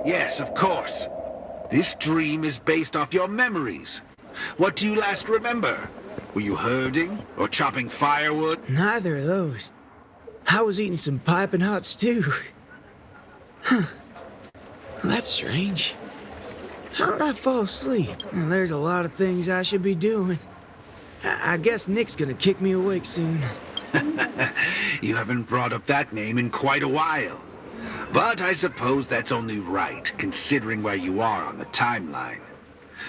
Yes, of course. This dream is based off your memories. What do you last remember? Were you herding or chopping firewood? Neither of those. I was eating some piping hot stew. Huh. That's strange. How did I fall asleep? Well, there's a lot of things I should be doing. I guess Nick's gonna kick me awake soon. You haven't brought up that name in quite a while. But I suppose that's only right, considering where you are on the timeline.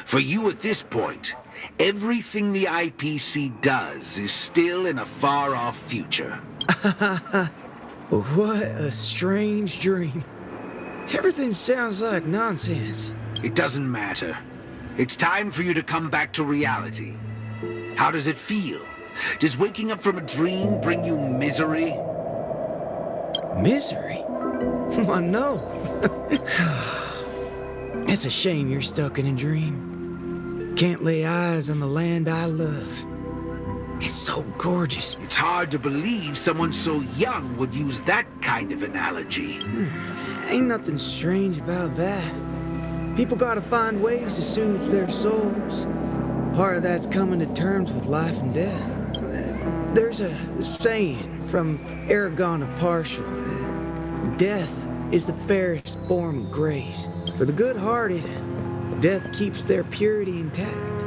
For you at this point, everything the IPC does is still in a far-off future. What a strange dream. Everything sounds like nonsense. It doesn't matter. It's time for you to come back to reality. How does it feel? Does waking up from a dream bring you misery? Misery? Why, no. It's a shame you're stuck in a dream. Can't lay eyes on the land I love. It's so gorgeous. It's hard to believe someone so young would use that kind of analogy. Ain't nothing strange about that. People gotta find ways to soothe their souls. Part of that's coming to terms with life and death. There's a saying from Aragon of Partial. Death is the fairest form of grace. For the good-hearted, death keeps their purity intact.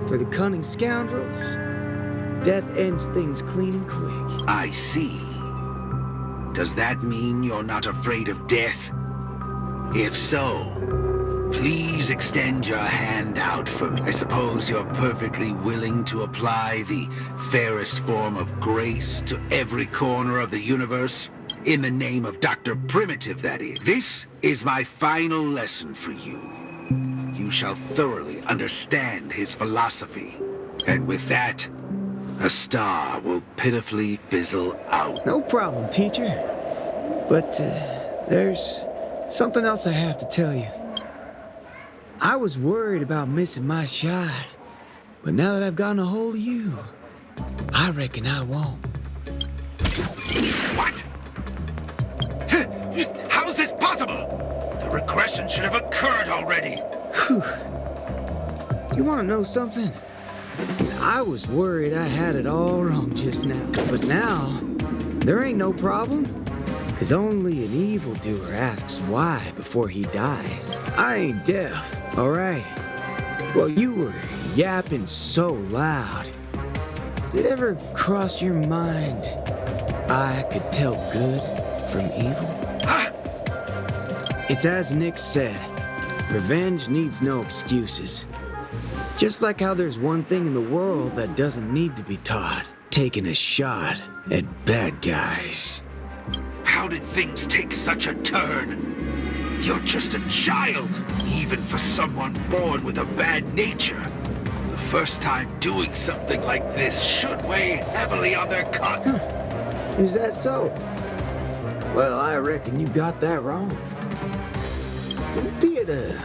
For the cunning scoundrels, death ends things clean and quick. I see. Does that mean you're not afraid of death? If so, please extend your hand out for me. I suppose you're perfectly willing to apply the fairest form of grace to every corner of the universe? In the name of Dr. Primitive, that is. This is my final lesson for you. You shall thoroughly understand his philosophy. And with that, a star will pitifully fizzle out. No problem, teacher. But there's something else I have to tell you. I was worried about missing my shot. But now that I've gotten a hold of you, I reckon I won't. What? How is this possible? The regression should have occurred already. Whew. You want to know something? I was worried I had it all wrong just now. But now, there ain't no problem. Because only an evildoer asks why before he dies. I ain't deaf, all right? Well, you were yapping so loud. Did it ever cross your mind I could tell good from evil? Huh? It's as Nick said, revenge needs no excuses. Just like how there's one thing in the world that doesn't need to be taught, taking a shot at bad guys. How did things take such a turn? You're just a child, even for someone born with a bad nature. The first time doing something like this should weigh heavily on their conscience. Is that so? Well, I reckon you got that wrong. Be it a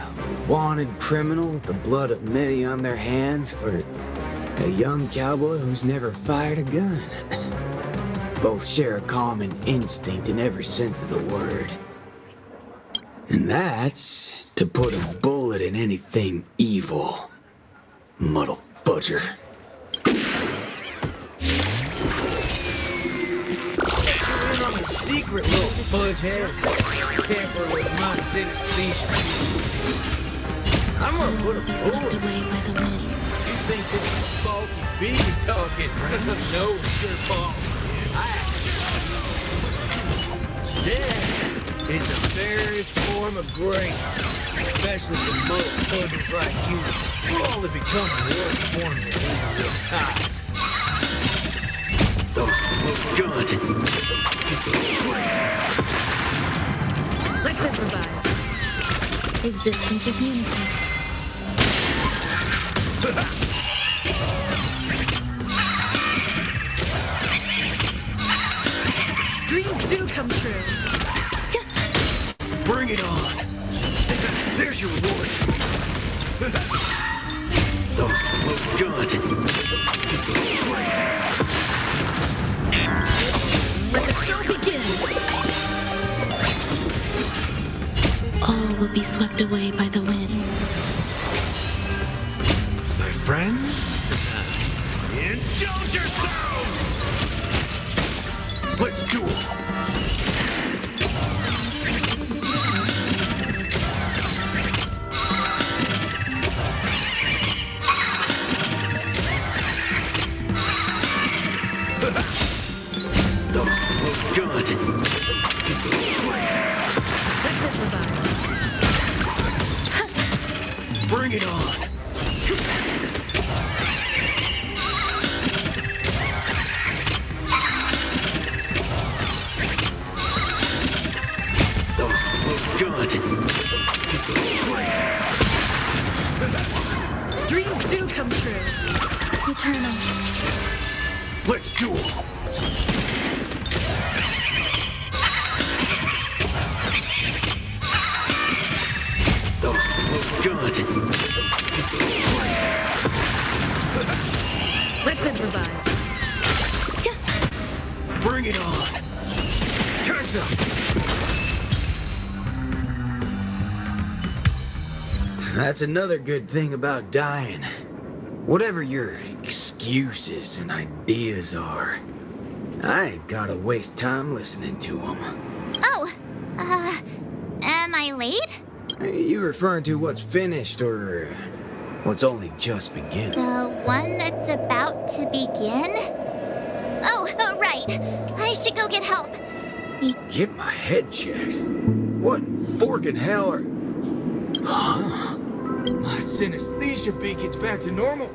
wanted criminal with the blood of many on their hands, or a young cowboy who's never fired a gun. Both share a common instinct in every sense of the word. And that's to put a bullet in anything evil. Muddle fudger. I'm a secret little fudgehead. Tamper with my synesthesia. I'm gonna put a bullet. You think this is salty beef talking? No, sure, Paul. Death is the fairest form of grace, especially for motherfuckers like you. We'll only become one form of evil with time. Those look good. Those do great. Let's improvise. Existence is unity. Dreams do come true. Bring it on. There's your reward. Those look good. Those do great. Let the show begin. Always will be swept away by the wind. My friends? Indulge yourselves! Let's duel! Those look good. Let's improvise. Bring it on! Those look good. Dreams do come true. Eternal. Let's duel! Those look good. Let's improvise. Bring it on! Time's up! That's another good thing about dying. Whatever your excuses and ideas are, I ain't gotta waste time listening to them. Oh, am I late? You referring to what's finished or what's only just beginning? The one that's about to begin? Oh, right. I should go get help. Get my head checked. What in forking hell are... Huh? My synesthesia beacon's back to normal.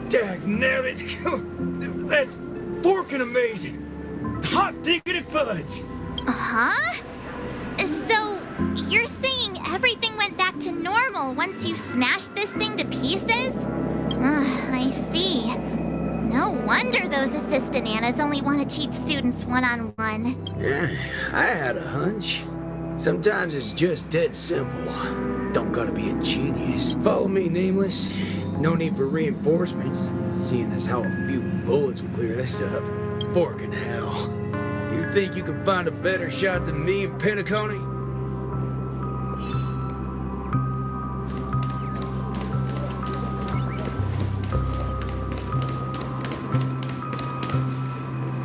Dagnabbit! That's forking amazing! Hot diggity fudge! Huh? So, you're saying everything went back to normal once you smashed this thing to pieces? I see. No wonder those assistant Annas only want to teach students one-on-one. Yeah, I had a hunch. Sometimes it's just dead simple. Don't gotta be a genius. Follow me, Nameless. No need for reinforcements, seeing as how a few bullets will clear this up. Forking hell. You think you can find a better shot than me and Pentacone?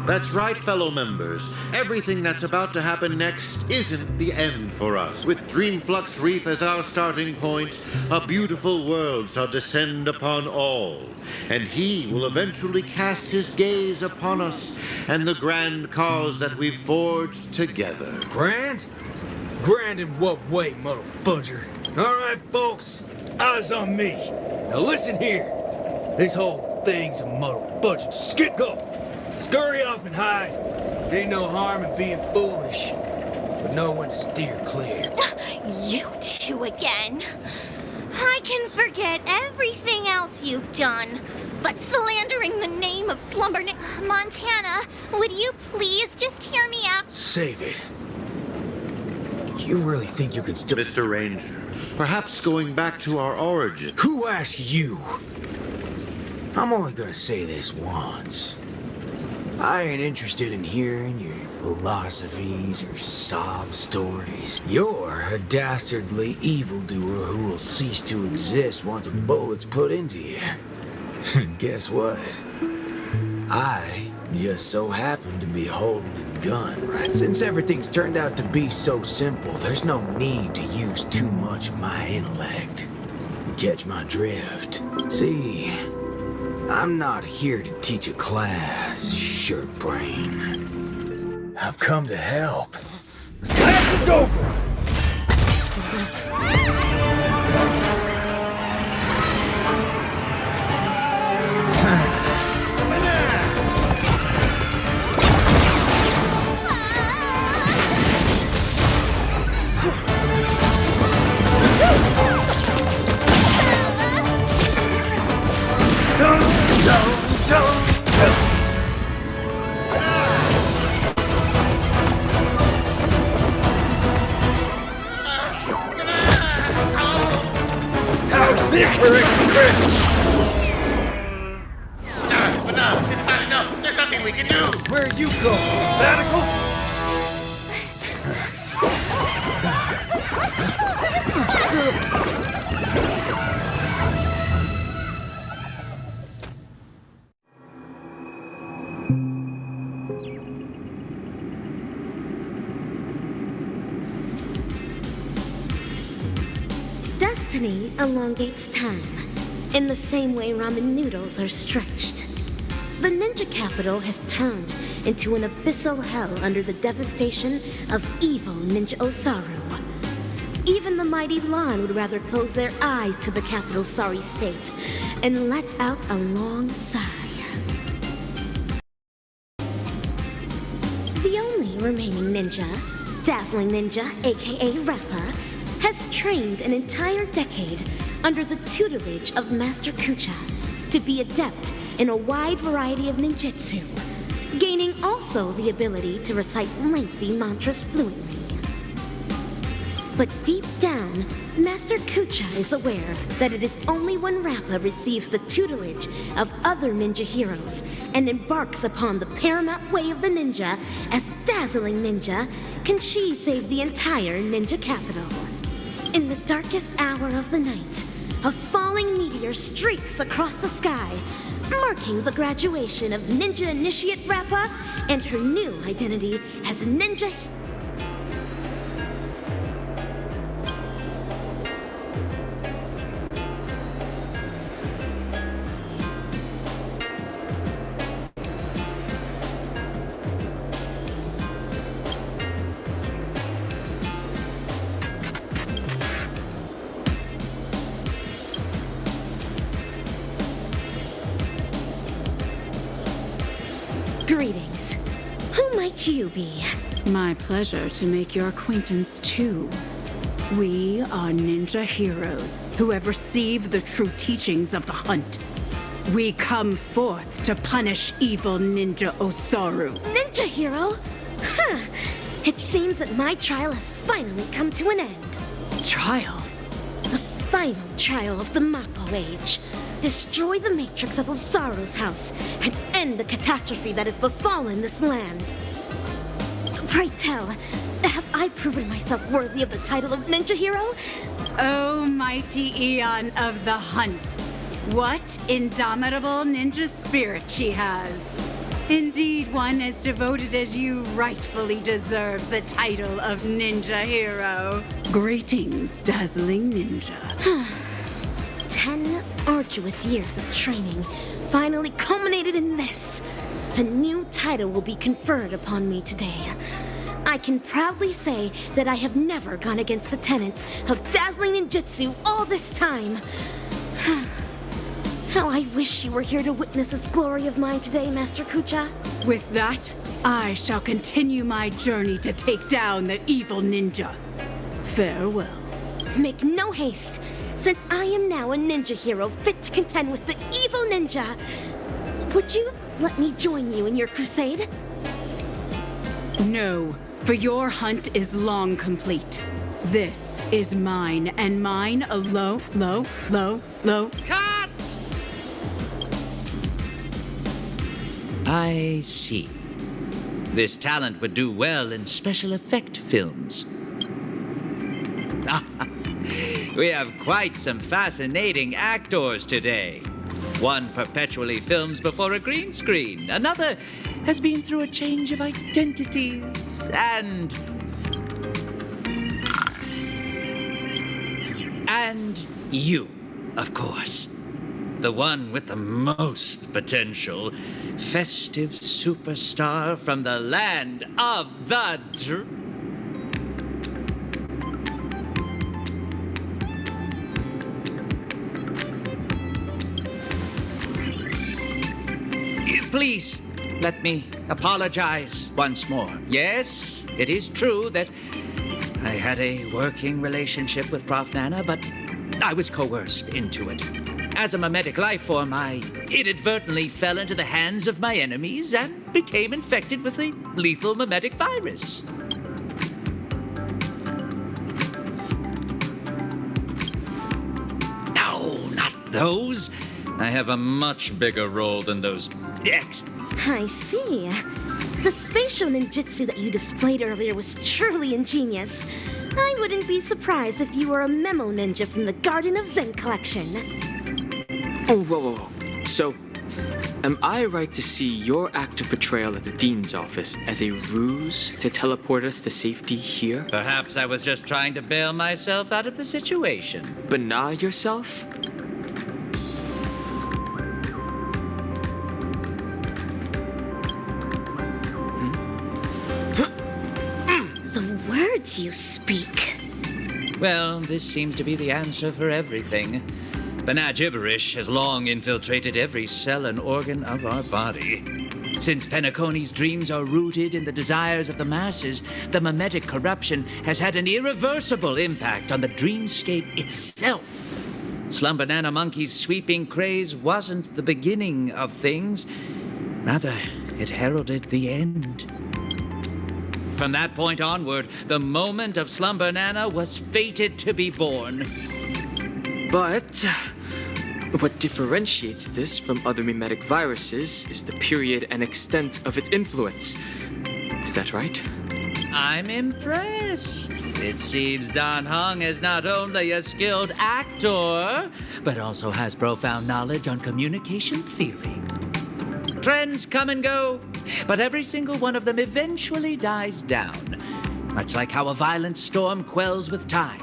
That's right, fellow members. Everything that's about to happen next isn't the end for us. With Dreamflux Reef as our starting point, a beautiful world shall descend upon all, and he will eventually cast his gaze upon us and the grand cause that we've forged together. Grand? Grand in what way, motherfudger? All right, folks, eyes on me. Now listen here. This whole thing's a motherfudging skit. Go. Scurry off and hide. Ain't no harm in being foolish, but know when to steer clear. You two again. I can forget everything else you've done, but slandering the name of Montana, would you please just hear me out? Save it. You really think you can still... Mr. Ranger, perhaps going back to our origin. Who asked you? I'm only gonna say this once. I ain't interested in hearing your philosophies or sob stories. You're a dastardly evildoer who will cease to exist once a bullet's put into you. And guess what? I just so happen to be holding a gun, right? Since everything's turned out to be so simple, there's no need to use too much of my intellect. Catch my drift? See, I'm not here to teach a class, shirt brain. I've come to help. Class is over! How's this for extra credit? But no, it's not enough. There's nothing we can do. Where you going, sabbatical? Destiny elongates time, in the same way ramen noodles are stretched. The ninja capital has turned into an abyssal hell under the devastation of evil Ninja Osaru. Even the mighty Lan would rather close their eyes to the capital's sorry state and let out a long sigh. The only remaining ninja, Dazzling Ninja, aka Rappa, has trained an entire decade under the tutelage of Master Kucha to be adept in a wide variety of ninjutsu, gaining also the ability to recite lengthy mantras fluently. But deep down, Master Kucha is aware that it is only when Rappa receives the tutelage of other ninja heroes and embarks upon the paramount way of the ninja as Dazzling Ninja can she save the entire ninja capital. In the darkest hour of the night, a falling meteor streaks across the sky, marking the graduation of Ninja Initiate Rappa and her new identity as Ninja. Greetings. Who might you be? My pleasure to make your acquaintance, too. We are ninja heroes who have received the true teachings of the hunt. We come forth to punish evil Ninja Osaru. Ninja hero? Huh. It seems that my trial has finally come to an end. Trial? The final trial of the Mappo Age. Destroy the matrix of Osaru's house and end the catastrophe that has befallen this land. Pray tell, have I proven myself worthy of the title of ninja hero? O mighty Eon of the hunt, what indomitable ninja spirit she has. Indeed, one as devoted as you rightfully deserves the title of ninja hero. Greetings, Dazzling Ninja. 10 arduous years of training finally culminated in this. A new title will be conferred upon me today. I can proudly say that I have never gone against the tenets of dazzling ninjutsu all this time. How I wish you were here to witness this glory of mine today, Master Kucha. With that, I shall continue my journey to take down the evil ninja. Farewell. Make no haste, since I am now a ninja hero fit to contend with the evil ninja. Would you let me join you in your crusade? No, for your hunt is long complete. This is mine, and mine alone. Cut! I see. This talent would do well in special effect films. We have quite some fascinating actors today. One perpetually films before a green screen. Another has been through a change of identities. And you, of course. The one with the most potential. Festive superstar from the land of the Please, let me apologize once more. Yes, it is true that I had a working relationship with Prof. Nana, but I was coerced into it. As a mimetic life form, I inadvertently fell into the hands of my enemies and became infected with a lethal mimetic virus. No, not those. I have a much bigger role than those I see. The spatial ninjutsu that you displayed earlier was truly ingenious. I wouldn't be surprised if you were a memo ninja from the Garden of Zen collection. Oh, whoa. So, am I right to see your active portrayal at the Dean's office as a ruse to teleport us to safety here? Perhaps I was just trying to bail myself out of the situation. Bana yourself? The words you speak. Well, this seems to be the answer for everything. Bana gibberish has long infiltrated every cell and organ of our body. Since Penacony's dreams are rooted in the desires of the masses, the mimetic corruption has had an irreversible impact on the dreamscape itself. Slumber Nana Monkey's sweeping craze wasn't the beginning of things. Rather, it heralded the end. From that point onward, the moment of Slumber Nana was fated to be born. But what differentiates this from other mimetic viruses is the period and extent of its influence. Is that right? I'm impressed. It seems Dan Heng is not only a skilled actor, but also has profound knowledge on communication theory. Trends come and go, but every single one of them eventually dies down, much like how a violent storm quells with time.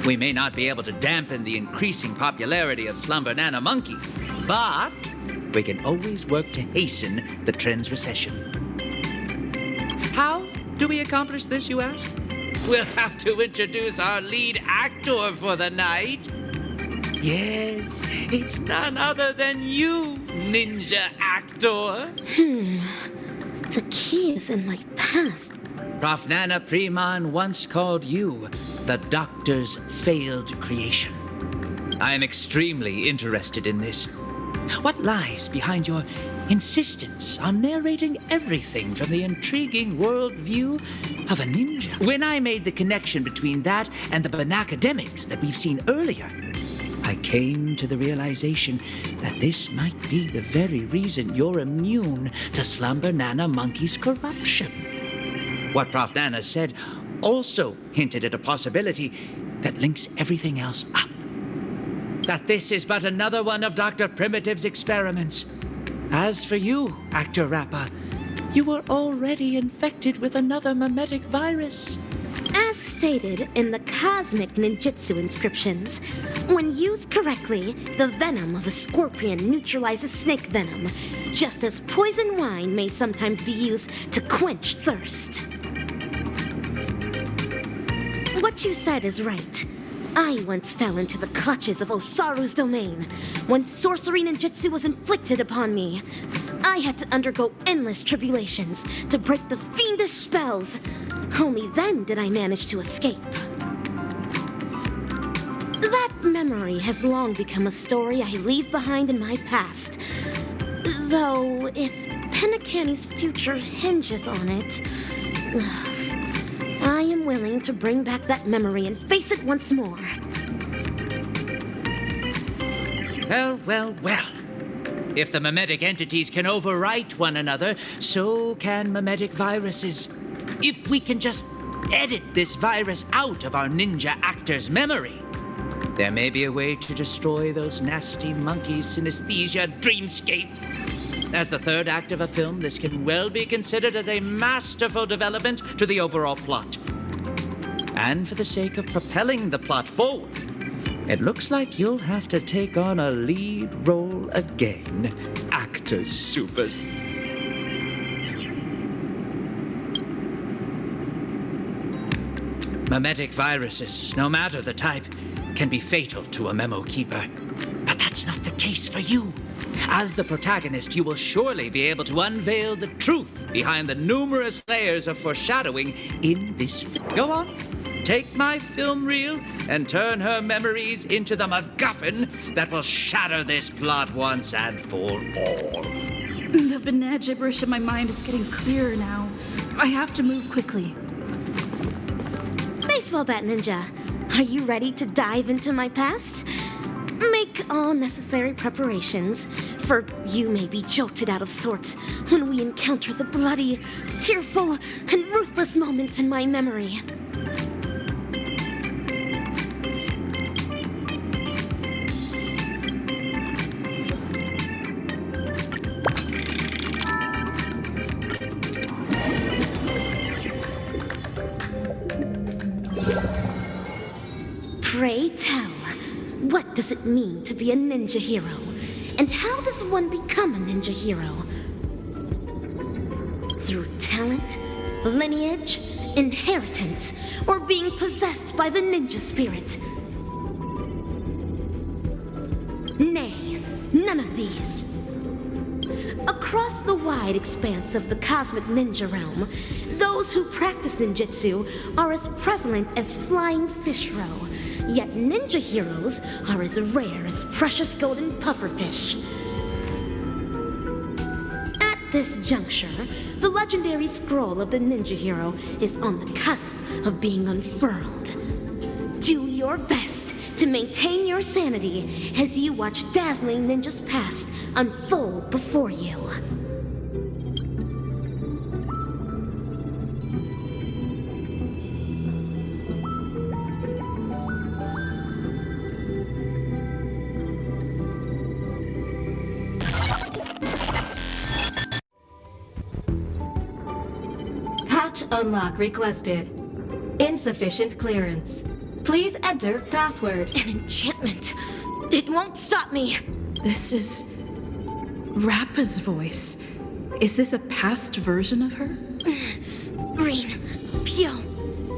We may not be able to dampen the increasing popularity of Slumber Nana Monkey, but we can always work to hasten the trend's recession. How do we accomplish this, you ask? We'll have to introduce our lead actor for the night. Yes, it's none other than you, ninja actor. The key is in my past. Prof. Nana Preman once called you the Doctor's failed creation. I am extremely interested in this. What lies behind your insistence on narrating everything from the intriguing worldview of a ninja? When I made the connection between that and the Banacademics that we've seen earlier, I came to the realization that this might be the very reason you're immune to Slumber Nana Monkey's corruption. What Prof. Nana said also hinted at a possibility that links everything else up. That this is but another one of Dr. Primitive's experiments. As for you, Actor Rappa, you were already infected with another mimetic virus. As stated in the cosmic ninjutsu inscriptions, when used correctly, the venom of a scorpion neutralizes snake venom, just as poison wine may sometimes be used to quench thirst. What you said is right. I once fell into the clutches of Osaru's domain. When sorcery ninjutsu was inflicted upon me, I had to undergo endless tribulations to break the fiendish spells. Only then did I manage to escape. That memory has long become a story I leave behind in my past. Though, if Penacony's future hinges on it, I am willing to bring back that memory and face it once more. Well. If the mimetic entities can overwrite one another, so can mimetic viruses. If we can just edit this virus out of our ninja actor's memory, there may be a way to destroy those nasty monkeys' synesthesia dreamscape. As the third act of a film, this can well be considered as a masterful development to the overall plot. And for the sake of propelling the plot forward, it looks like you'll have to take on a lead role again, Actor Supers. Mimetic viruses, no matter the type, can be fatal to a memo keeper. But that's not the case for you. As the protagonist, you will surely be able to unveil the truth behind the numerous layers of foreshadowing in this film. Go on, take my film reel and turn her memories into the MacGuffin that will shatter this plot once and for all. The Bana gibberish in my mind is getting clearer now. I have to move quickly. Baseball bat ninja, are you ready to dive into my past? Make all necessary preparations, for you may be jolted out of sorts when we encounter the bloody, tearful, and ruthless moments in my memory. Pray tell, what does it mean to be a ninja hero? And how does one become a ninja hero? Through talent, lineage, inheritance, or being possessed by the ninja spirit? Nay, none of these. Across the wide expanse of the cosmic ninja realm, those who practice ninjutsu are as prevalent as flying fish roe, yet ninja heroes are as rare as precious golden pufferfish. At this juncture, the legendary scroll of the ninja hero is on the cusp of being unfurled. Do your best to maintain your sanity as you watch dazzling ninjas past unfold before you. Hatch unlock requested. Insufficient clearance. Please enter password. An enchantment. It won't stop me. This is Rappa's voice. Is this a past version of her? Rin, Pyo,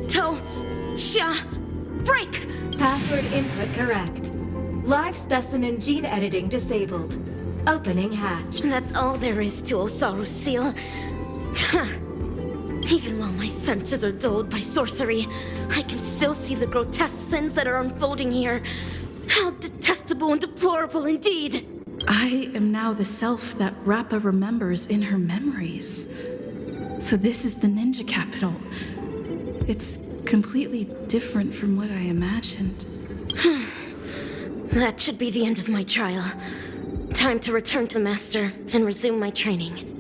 To, Cha, break! Password input correct. Live specimen gene editing disabled. Opening hatch. That's all there is to Osaru's seal. Even while my senses are dulled by sorcery, I can still see the grotesque sins that are unfolding here. How detestable and deplorable indeed! I am now the self that Rappa remembers in her memories. So this is the ninja capital. It's completely different from what I imagined. That should be the end of my trial. Time to return to Master and resume my training.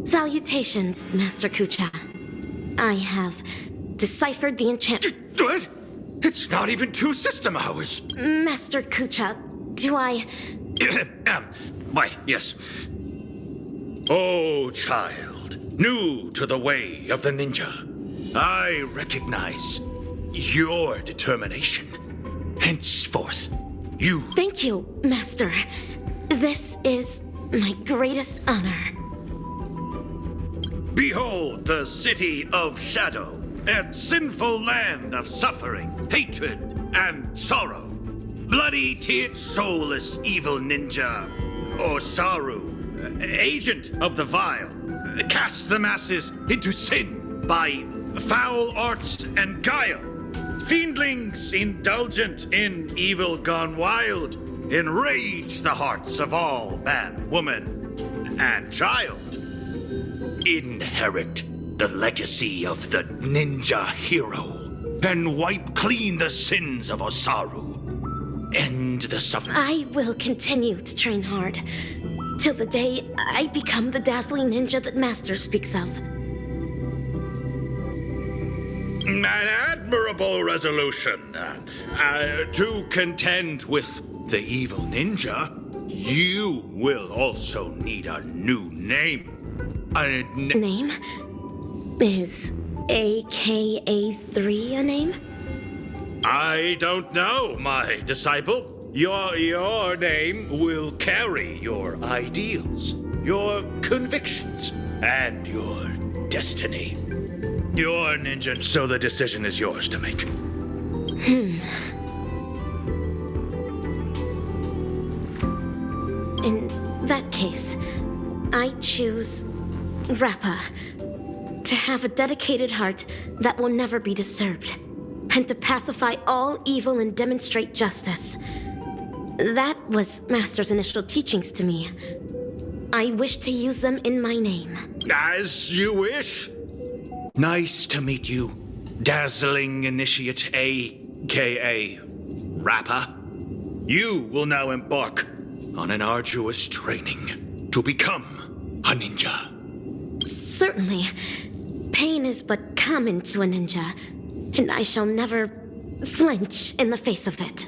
Salutations, Master Kucha. I have deciphered the enchantment. What? It's not even 2 system hours. Master Kucha, do I... Why, yes. Oh, child, new to the way of the ninja, I recognize your determination. Henceforth, you... Thank you, Master. This is my greatest honor. Behold the city of shadow, a sinful land of suffering, hatred, and sorrow. Bloody teared, soulless evil ninja, Osaru, agent of the vile, cast the masses into sin by foul arts and guile. Fiendlings indulgent in evil gone wild, enrage the hearts of all man, woman, and child. Inherit the legacy of the ninja hero and wipe clean the sins of Osaru. End the suffering. I will continue to train hard till the day I become the dazzling ninja that Master speaks of. An admirable resolution. To contend with the evil ninja, you will also need a new name. Name? Is AKA3 a name? I don't know, my disciple. Your name will carry your ideals, your convictions, and your destiny. You're a ninja, so the decision is yours to make. In that case, I choose Rappa. To have a dedicated heart that will never be disturbed. And to pacify all evil and demonstrate justice. That was Master's initial teachings to me. I wish to use them in my name. As you wish. Nice to meet you, dazzling initiate, a.k.a. Rappa. You will now embark on an arduous training to become a ninja. Certainly. Pain is but common to a ninja, and I shall never flinch in the face of it.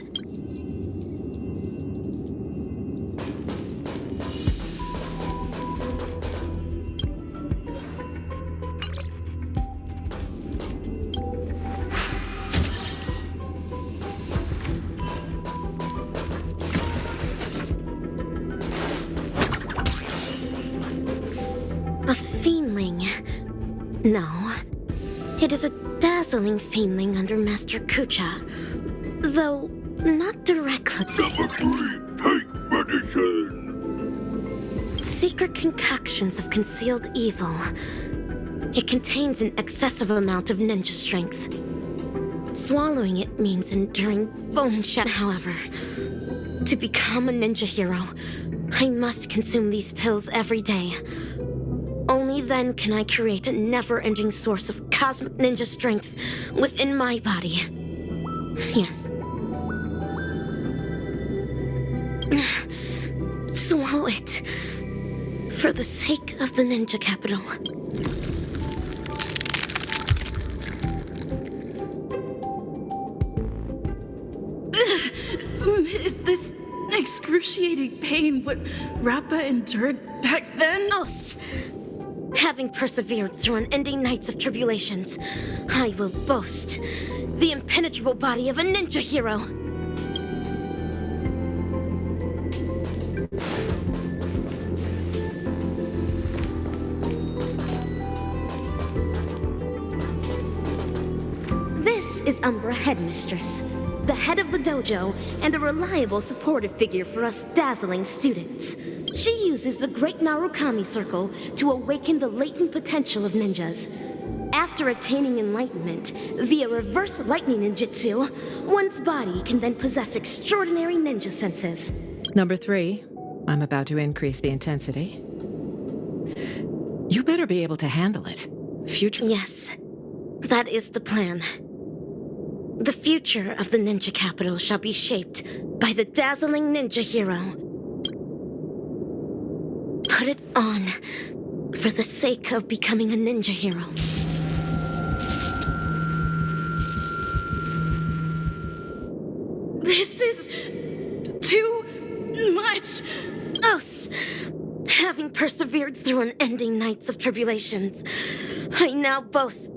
No. It is a dazzling fiendling under Master Kucha. Though, not directly. Number 3, take medicine! Secret concoctions of concealed evil. It contains an excessive amount of ninja strength. Swallowing it means enduring bone shatter. However, to become a ninja hero, I must consume these pills every day. Only then can I create a never-ending source of cosmic ninja strength within my body. Yes. Swallow it. For the sake of the ninja capital. Is this excruciating pain what Rappa endured back then? Os! Having persevered through unending nights of tribulations, I will boast the impenetrable body of a ninja hero. This is Umbra Headmistress, the head of the dojo and a reliable supportive figure for us dazzling students. She uses the Great Narukami Circle to awaken the latent potential of ninjas. After attaining enlightenment via reverse lightning ninjutsu, one's body can then possess extraordinary ninja senses. Number 3, I'm about to increase the intensity. You better be able to handle it. Future. Yes, that is the plan. The future of the ninja capital shall be shaped by the dazzling ninja hero. Put it on for the sake of becoming a ninja hero. This is too much. Os! Having persevered through unending nights of tribulations, I now boast.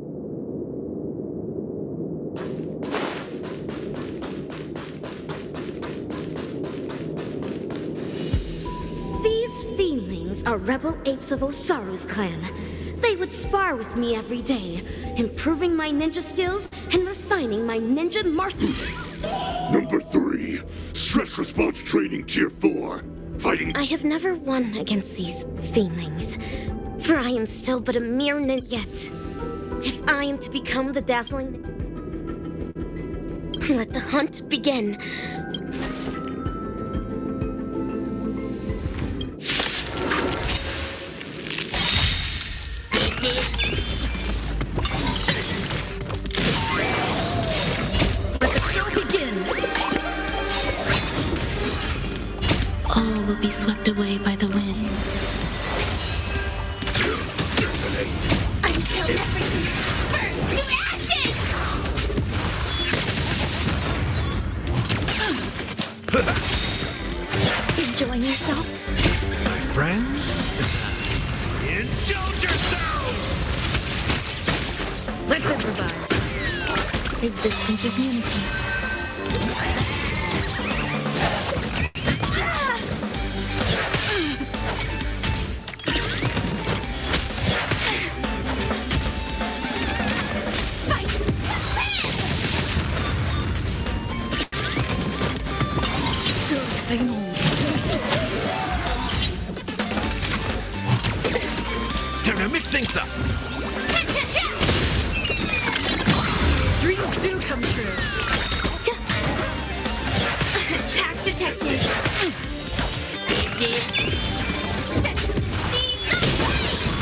These fiendlings are rebel apes of Osaru's clan. They would spar with me every day, improving my ninja skills and refining my ninja martial. Number 3, stress response training tier 4. Fighting. I have never won against these fiendlings, for I am still but a mere ninja yet. If I am to become the dazzling, let the hunt begin. All will be swept away by the wind. Until everything burns to ashes! Enjoying yourself? My friends? Indulge yourselves! Let's improvise. Existence is unity. Same old. Time to mix things up! Dreams do come true. Attack detected! Set the seas ablaze!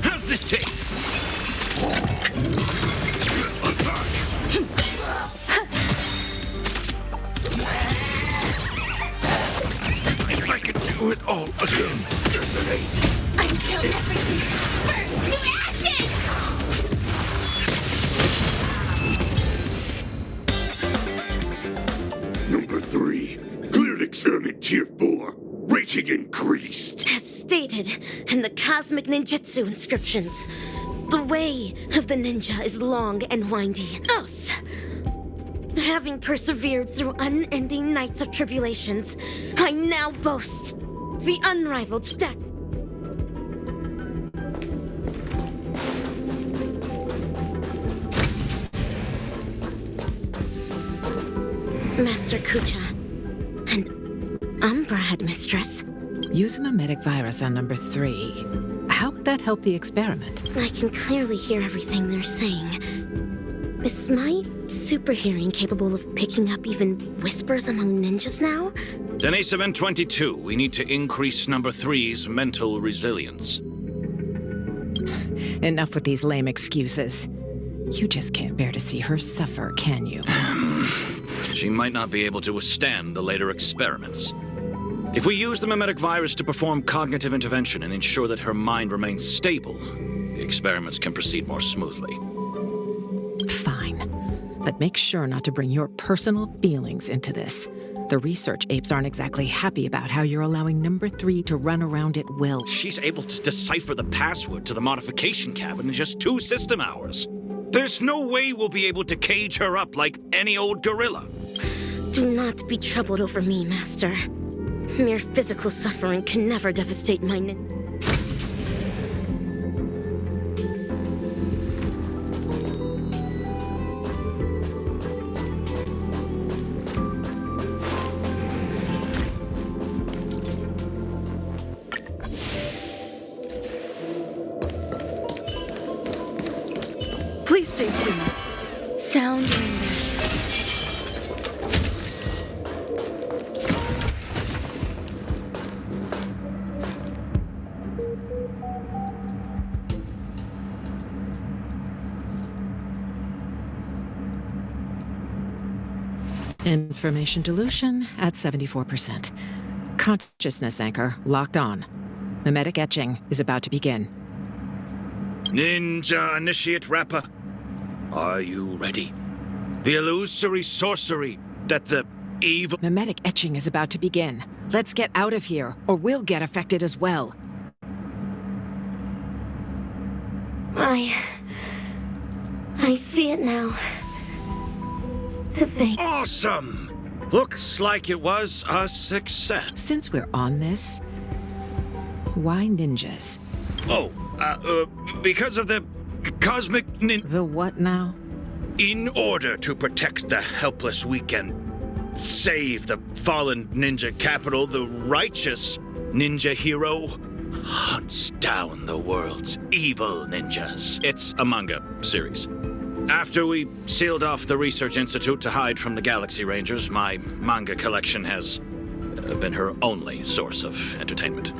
How's this taste? If I could do it all again. Until everything burns to ashes! Number 3, cleared experiment tier 4. Rating increased. As stated in the cosmic ninjutsu inscriptions, the way of the ninja is long and windy. Os! Having persevered through unending nights of tribulations, I now boast the unrivaled stat. Master Kucha and Umbra Headmistress. Use a mimetic virus on number 3. How would that help the experiment? I can clearly hear everything they're saying. Is my super hearing capable of picking up even whispers among ninjas now? Denisovin 22, we need to increase number 3's mental resilience. Enough with these lame excuses. You just can't bear to see her suffer, can you? She might not be able to withstand the later experiments. If we use the mimetic virus to perform cognitive intervention and ensure that her mind remains stable, the experiments can proceed more smoothly. Fine. But make sure not to bring your personal feelings into this. The research apes aren't exactly happy about how you're allowing number 3 to run around at will. She's able to decipher the password to the modification cabin in just 2 system hours. There's no way we'll be able to cage her up like any old gorilla. Do not be troubled over me, Master. Mere physical suffering can never devastate my Please stay tuned. sound. Information dilution at 74%. Consciousness anchor locked on. Mimetic etching is about to begin. Ninja Initiate Rapper, are you ready? The illusory sorcery that the evil... Mimetic etching is about to begin. Let's get out of here, or we'll get affected as well. I see it now. To think. Awesome! Looks like it was a success. Since we're on this, why ninjas? Oh, because of the cosmic The what now? In order to protect the helpless weak and save the fallen ninja capital, the righteous ninja hero hunts down the world's evil ninjas. It's a manga series. After we sealed off the Research Institute to hide from the Galaxy Rangers, my manga collection has been her only source of entertainment.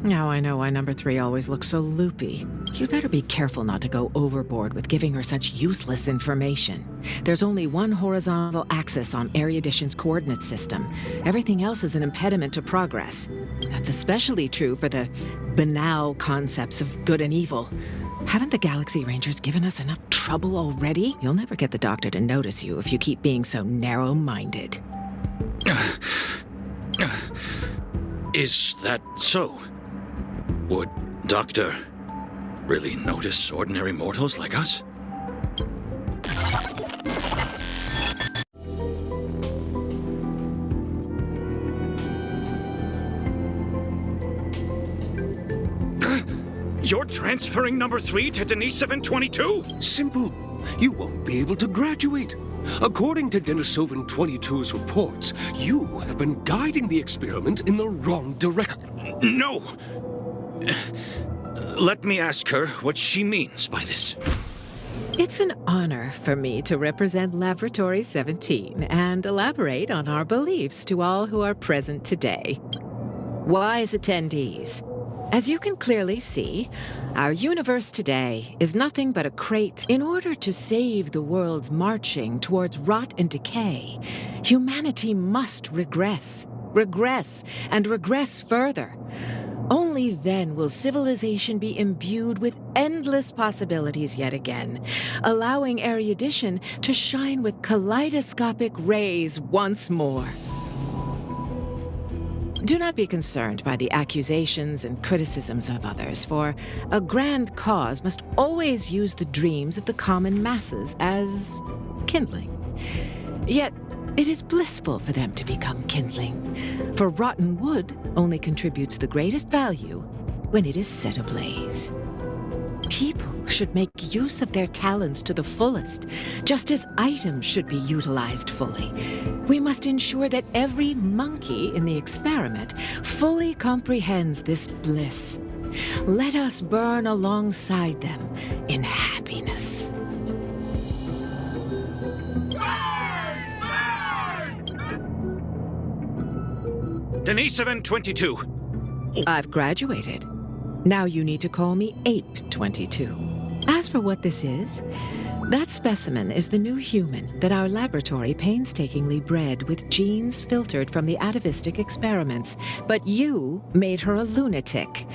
Now I know why number 3 always looks so loopy. You'd better be careful not to go overboard with giving her such useless information. There's only one horizontal axis on Erudition's coordinate system. Everything else is an impediment to progress. That's especially true for the banal concepts of good and evil. Haven't the Galaxy Rangers given us enough trouble already? You'll never get the Doctor to notice you if you keep being so narrow-minded. Is that so? Would Doctor really notice ordinary mortals like us? You're transferring number 3 to Denisovin 22? Simple. You won't be able to graduate. According to Denisovin 22's reports, you have been guiding the experiment in the wrong direction. No! Let me ask her what she means by this. It's an honor for me to represent Laboratory 17 and elaborate on our beliefs to all who are present today. Wise attendees, as you can clearly see, our universe today is nothing but a crate. In order to save the world's marching towards rot and decay, humanity must regress, and regress further. Only then will civilization be imbued with endless possibilities yet again, allowing erudition to shine with kaleidoscopic rays once more. Do not be concerned by the accusations and criticisms of others, for a grand cause must always use the dreams of the common masses as kindling. Yet, it is blissful for them to become kindling, for rotten wood only contributes the greatest value when it is set ablaze. People should make use of their talents to the fullest, just as items should be utilized fully. We must ensure that every monkey in the experiment fully comprehends this bliss. Let us burn alongside them in happiness. Denisovan 22. I've graduated. Now you need to call me Ape 22. As for what this is, that specimen is the new human that our laboratory painstakingly bred with genes filtered from the atavistic experiments. But you made her a lunatic.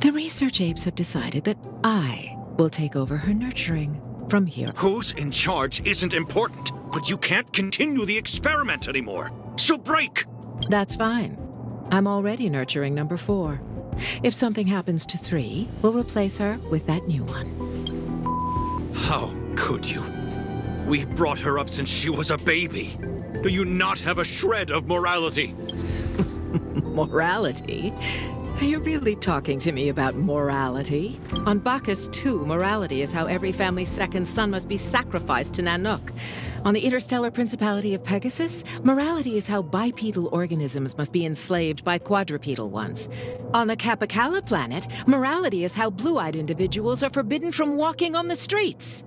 The research apes have decided that I will take over her nurturing from here. Who's in charge isn't important, but you can't continue the experiment anymore. So break! That's fine. I'm already nurturing number 4. If something happens to 3, we'll replace her with that new one. How could you? We brought her up since she was a baby. Do you not have a shred of morality? Morality? Are you really talking to me about morality? On Bacchus 2, morality is how every family's second son must be sacrificed to Nanook. On the interstellar principality of Pegasus, morality is how bipedal organisms must be enslaved by quadrupedal ones. On the Capicala planet, morality is how blue-eyed individuals are forbidden from walking on the streets.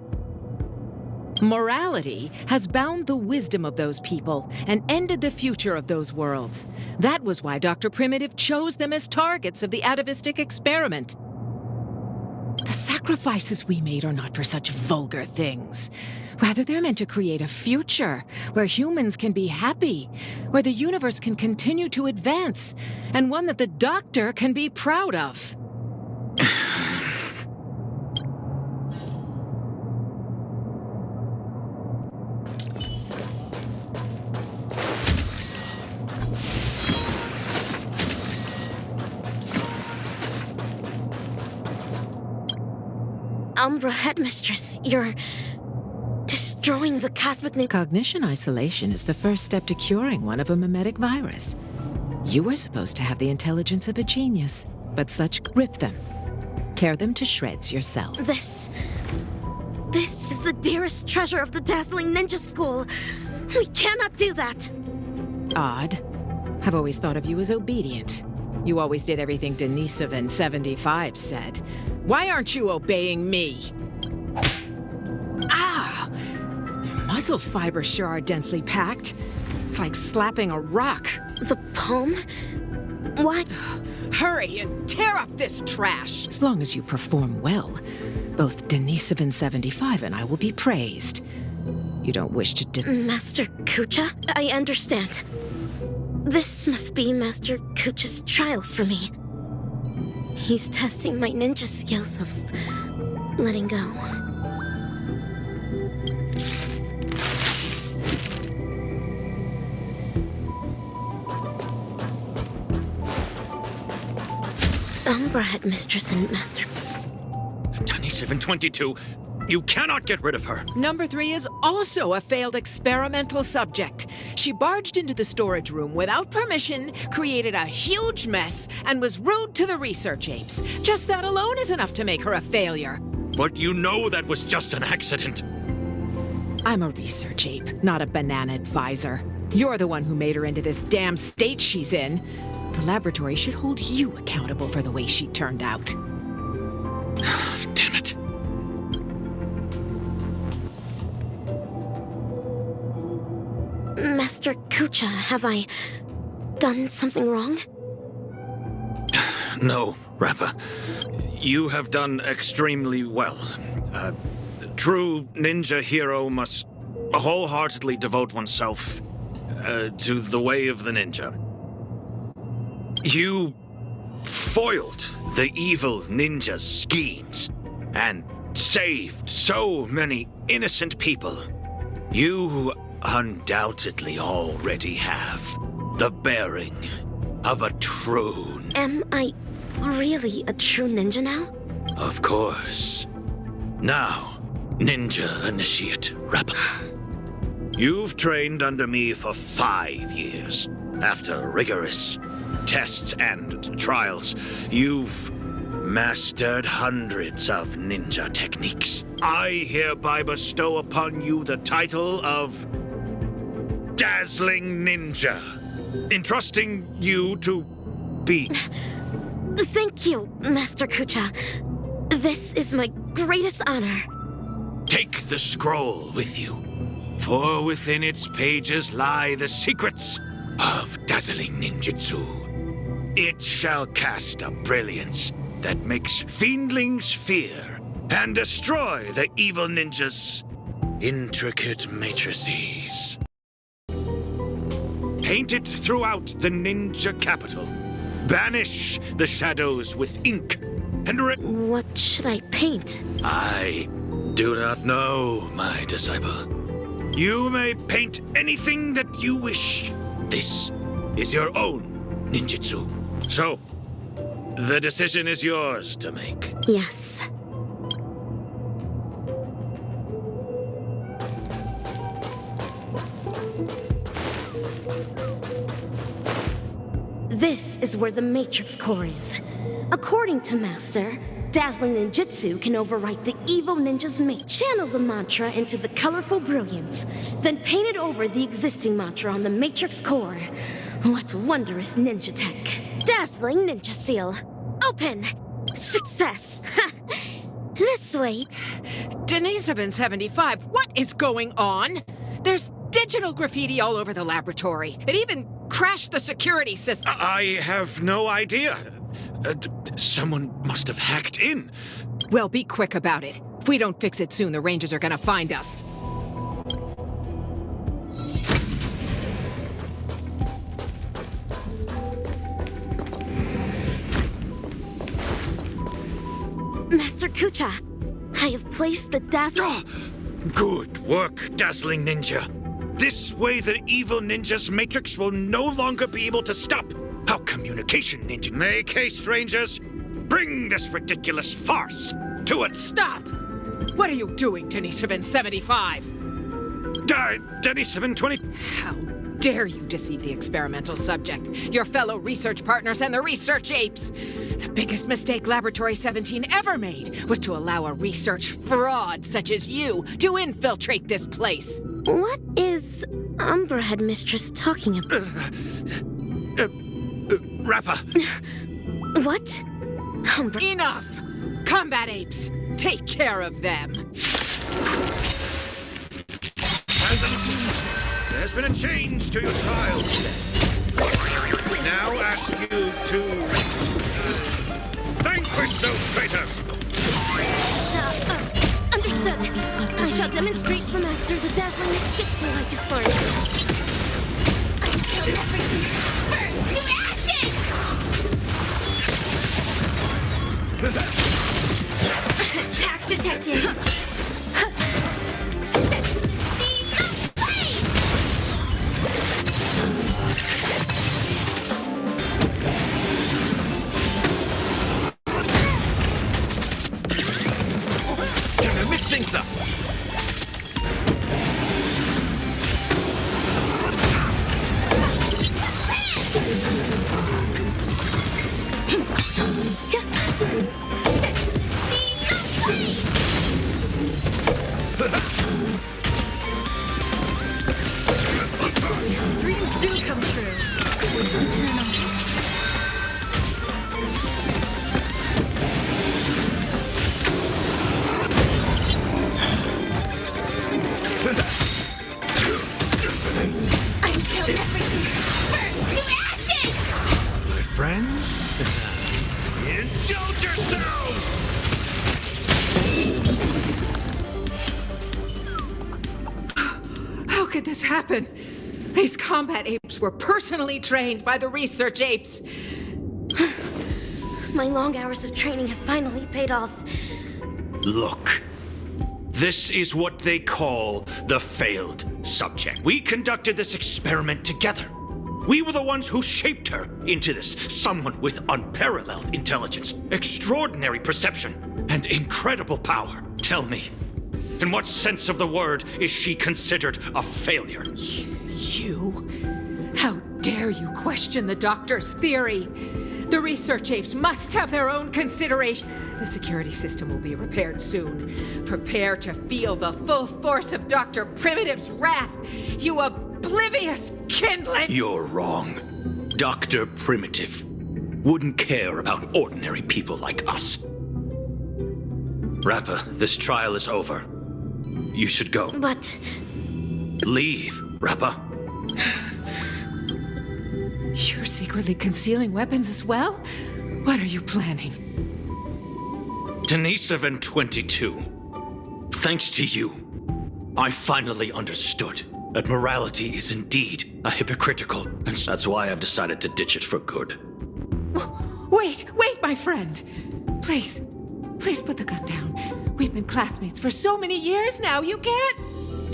Morality has bound the wisdom of those people and ended the future of those worlds. That was why Dr. Primitive chose them as targets of the atavistic experiment. The sacrifices we made are not for such vulgar things. Rather, they're meant to create a future where humans can be happy, where the universe can continue to advance, and one that the Doctor can be proud of. Umbra Headmistress, you're destroying the cosmic... Cognition isolation is the first step to curing one of a mimetic virus. You were supposed to have the intelligence of a genius, but such rip them. Tear them to shreds yourself. This is the dearest treasure of the dazzling ninja school. We cannot do that. Odd. I've always thought of you as obedient. You always did everything Denisovan 75 said. Why aren't you obeying me? Ah! Your muscle fibers sure are densely packed. It's like slapping a rock. The poem? What? Hurry and tear up this trash! As long as you perform well, both Denisovan 75 and I will be praised. You don't wish to Master Kucha? I understand. This must be Master Kucha's trial for me. He's testing my ninja skills of letting go. Umbra Headmistress and Master... Denisovan 22, you cannot get rid of her. Number 3 is also a failed experimental subject. She barged into the storage room without permission, created a huge mess, and was rude to the research apes. Just that alone is enough to make her a failure. But you know that was just an accident. I'm a research ape, not a banana advisor. You're the one who made her into this damn state she's in. The laboratory should hold you accountable for the way she turned out. Damn it. Master Kucha, have I done something wrong? No, Rappa. You have done extremely well. A true ninja hero must wholeheartedly devote oneself to the way of the ninja. You foiled the evil ninja's schemes and saved so many innocent people. You undoubtedly already have the bearing of a true... Am I really a true ninja now? Of course. Now, Ninja Initiate Rappa. You've trained under me for 5 years. After rigorous tests and trials, you've mastered hundreds of ninja techniques. I hereby bestow upon you the title of Dazzling Ninja, entrusting you to be... Thank you, Master Kucha. This is my greatest honor. Take the scroll with you, for within its pages lie the secrets of dazzling ninjutsu. It shall cast a brilliance that makes fiendlings fear and destroy the evil ninjas' intricate matrices. Paint it throughout the ninja capital. Banish the shadows with ink and What should I paint? I do not know, my disciple. You may paint anything that you wish. This is your own ninjutsu. So, the decision is yours to make. Yes. This is where the Matrix Core is. According to Master, dazzling ninjutsu can overwrite the evil ninja's mate. Channel the mantra into the colorful brilliance, then paint it over the existing mantra on the Matrix Core. What wondrous ninja tech. Dazzling Ninja Seal. Open! Success! This way. Denisovin75, what is going on? There's digital graffiti all over the laboratory. It even crashed the security system. I have no idea. Someone must have hacked in. Well, be quick about it. If we don't fix it soon, the Rangers are gonna find us. Master Kucha, I have placed the dazzling... Good work, Dazzling Ninja. This way the evil ninja's matrix will no longer be able to stop our communication ninja. Make haste, Rangers. Bring this ridiculous farce to its... Stop! What are you doing, Denisovin75? Denisovin20... How dare you deceive the experimental subject, your fellow research partners, and the research apes? The biggest mistake Laboratory 17 ever made was to allow a research fraud such as you to infiltrate this place. What is Umbra Headmistress talking about? Rappa. What? Umbra... Enough! Combat apes, take care of them. There's been a change to your trials today. Now ask you to vanquish those traitors. Understood. I shall demonstrate for Master the dazzling ninjutsu I just learned. Until everything burns to ashes! Attack detected. Mix things up. Dreams do come true. Until everything burns to ashes! My friends, indulge yourselves! How could this happen? These combat apes were personally trained by the research apes. My long hours of training have finally paid off. Look, this is what they call the failed subject. We conducted this experiment together. We were the ones who shaped her into this someone with unparalleled intelligence, extraordinary perception, and incredible power. Tell me, in what sense of the word is she considered a failure? You? How dare you question the doctor's theory? The research apes must have their own consideration. The security system will be repaired soon. Prepare to feel the full force of Dr. Primitive's wrath, you oblivious kindling! You're wrong. Dr. Primitive wouldn't care about ordinary people like us. Rappa, this trial is over. You should go. But... Leave, Rappa. You're secretly concealing weapons as well? What are you planning? Denisovin 22. Thanks to you, I finally understood that morality is indeed a hypocritical, and that's why I've decided to ditch it for good. Wait, my friend. Please put the gun down. We've been classmates for so many years now, you can't...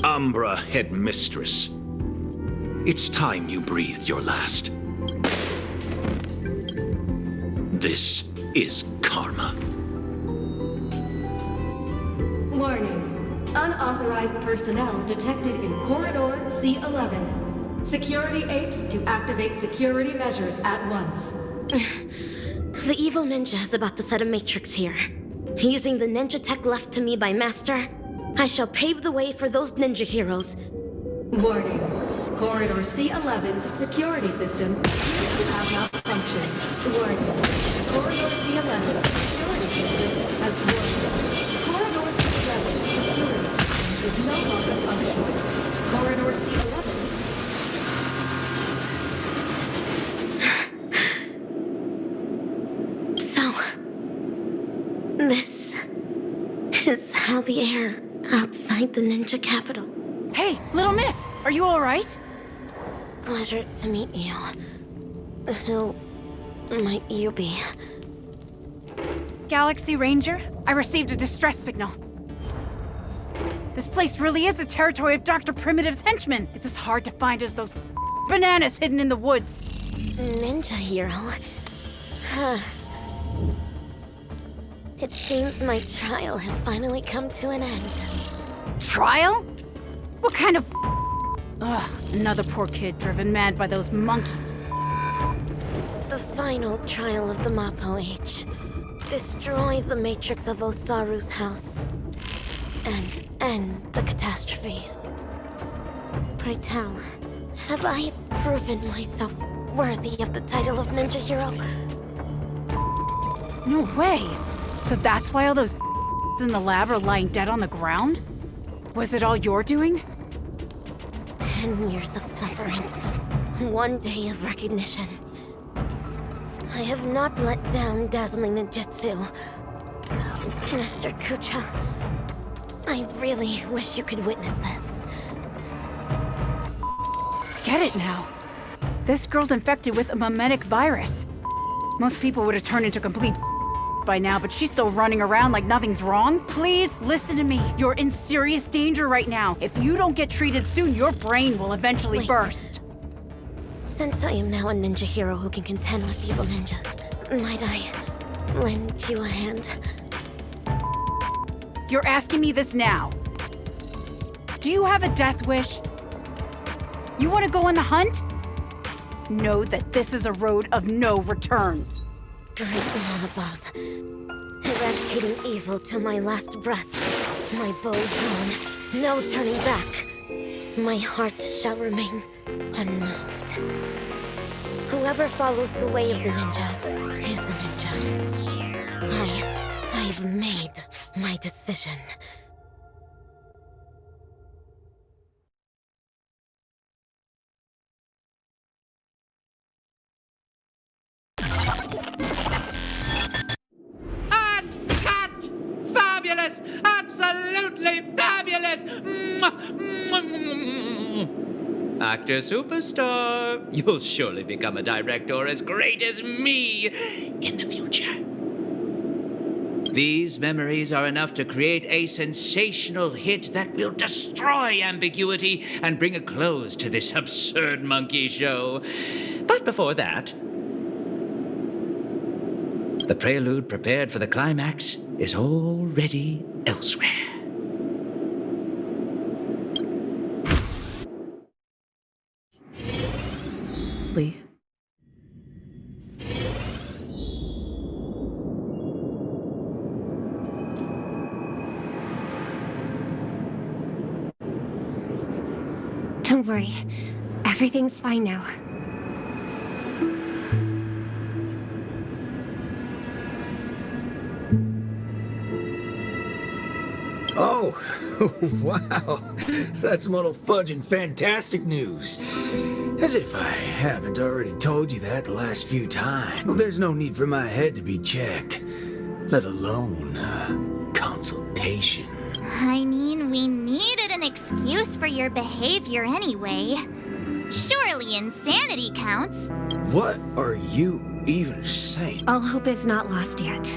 Umbra Headmistress, it's time you breathed your last. This is karma. Warning. Unauthorized personnel detected in Corridor C11. Security apes to activate security measures at once. The evil ninja is about to set a matrix here. Using the ninja tech left to me by Master, I shall pave the way for those ninja heroes. Warning. Corridor C11's security system appears to have malfunctioned. Warning. Corridor C11's security system has warned. Corridor C11's security system is no longer functioning. Corridor C11... So... this... is how the air outside the ninja capital. Hey, little miss, are you all right? Pleasure to meet you. Who might you be? Galaxy Ranger, I received a distress signal. This place really is the territory of Dr. Primitive's henchmen. It's as hard to find as those bananas hidden in the woods. Ninja hero? It seems my trial has finally come to an end. Trial? What kind of... Ugh, another poor kid driven mad by those monkeys. The final trial of the Mappo H. Destroy the matrix of Osaru's house. And end the catastrophe. Pray tell, have I proven myself worthy of the title of Ninja Hero? No way. So that's why all those in the lab are lying dead on the ground? Was it all your doing? 10 years of suffering. 1 day of recognition. I have not let down dazzling ninjutsu. Master Kucha, I really wish you could witness this. Get it now. This girl's infected with a mimetic virus. Most people would have turned into complete by now, but she's still running around like nothing's wrong. Please listen to me. You're in serious danger right now. If you don't get treated soon, your brain will eventually burst. Since I am now a ninja hero who can contend with evil ninjas, might I lend you a hand? You're asking me this now. Do you have a death wish? You want to go on the hunt? Know that this is a road of no return. Great one above. Eradicating evil till my last breath. My bow drawn, no turning back. My heart shall remain unmoved. Whoever follows the way of the ninja is a ninja. I've made my decision. Fabulous! Absolutely fabulous! Actor superstar, you'll surely become a director as great as me in the future. These memories are enough to create a sensational hit that will destroy ambiguity and bring a close to this absurd monkey show. But before that, the prelude prepared for the climax is already elsewhere. Lee. Don't worry. Everything's fine now. Oh, wow. That's a little fudging fantastic news. As if I haven't already told you that the last few times. There's no need for my head to be checked, let alone consultation. I mean, we needed an excuse for your behavior anyway. Surely insanity counts. What are you even saying? All hope is not lost yet.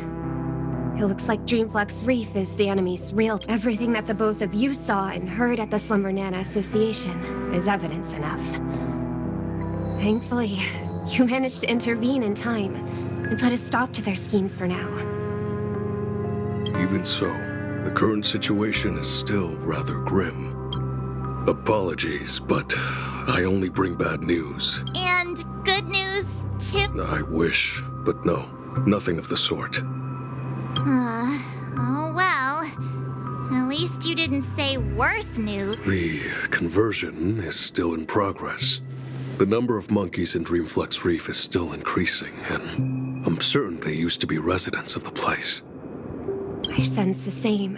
It looks like Dreamflux Reef is the enemy's real. Everything that the both of you saw and heard at the Slumber Nana Association is evidence enough. Thankfully, you managed to intervene in time and put a stop to their schemes for now. Even so, the current situation is still rather grim. Apologies, but I only bring bad news. And good news, too? I wish, but no, nothing of the sort. Oh well. At least you didn't say worse news. The conversion is still in progress. The number of monkeys in Dreamflux Reef is still increasing, and I'm certain they used to be residents of the place. I sense the same.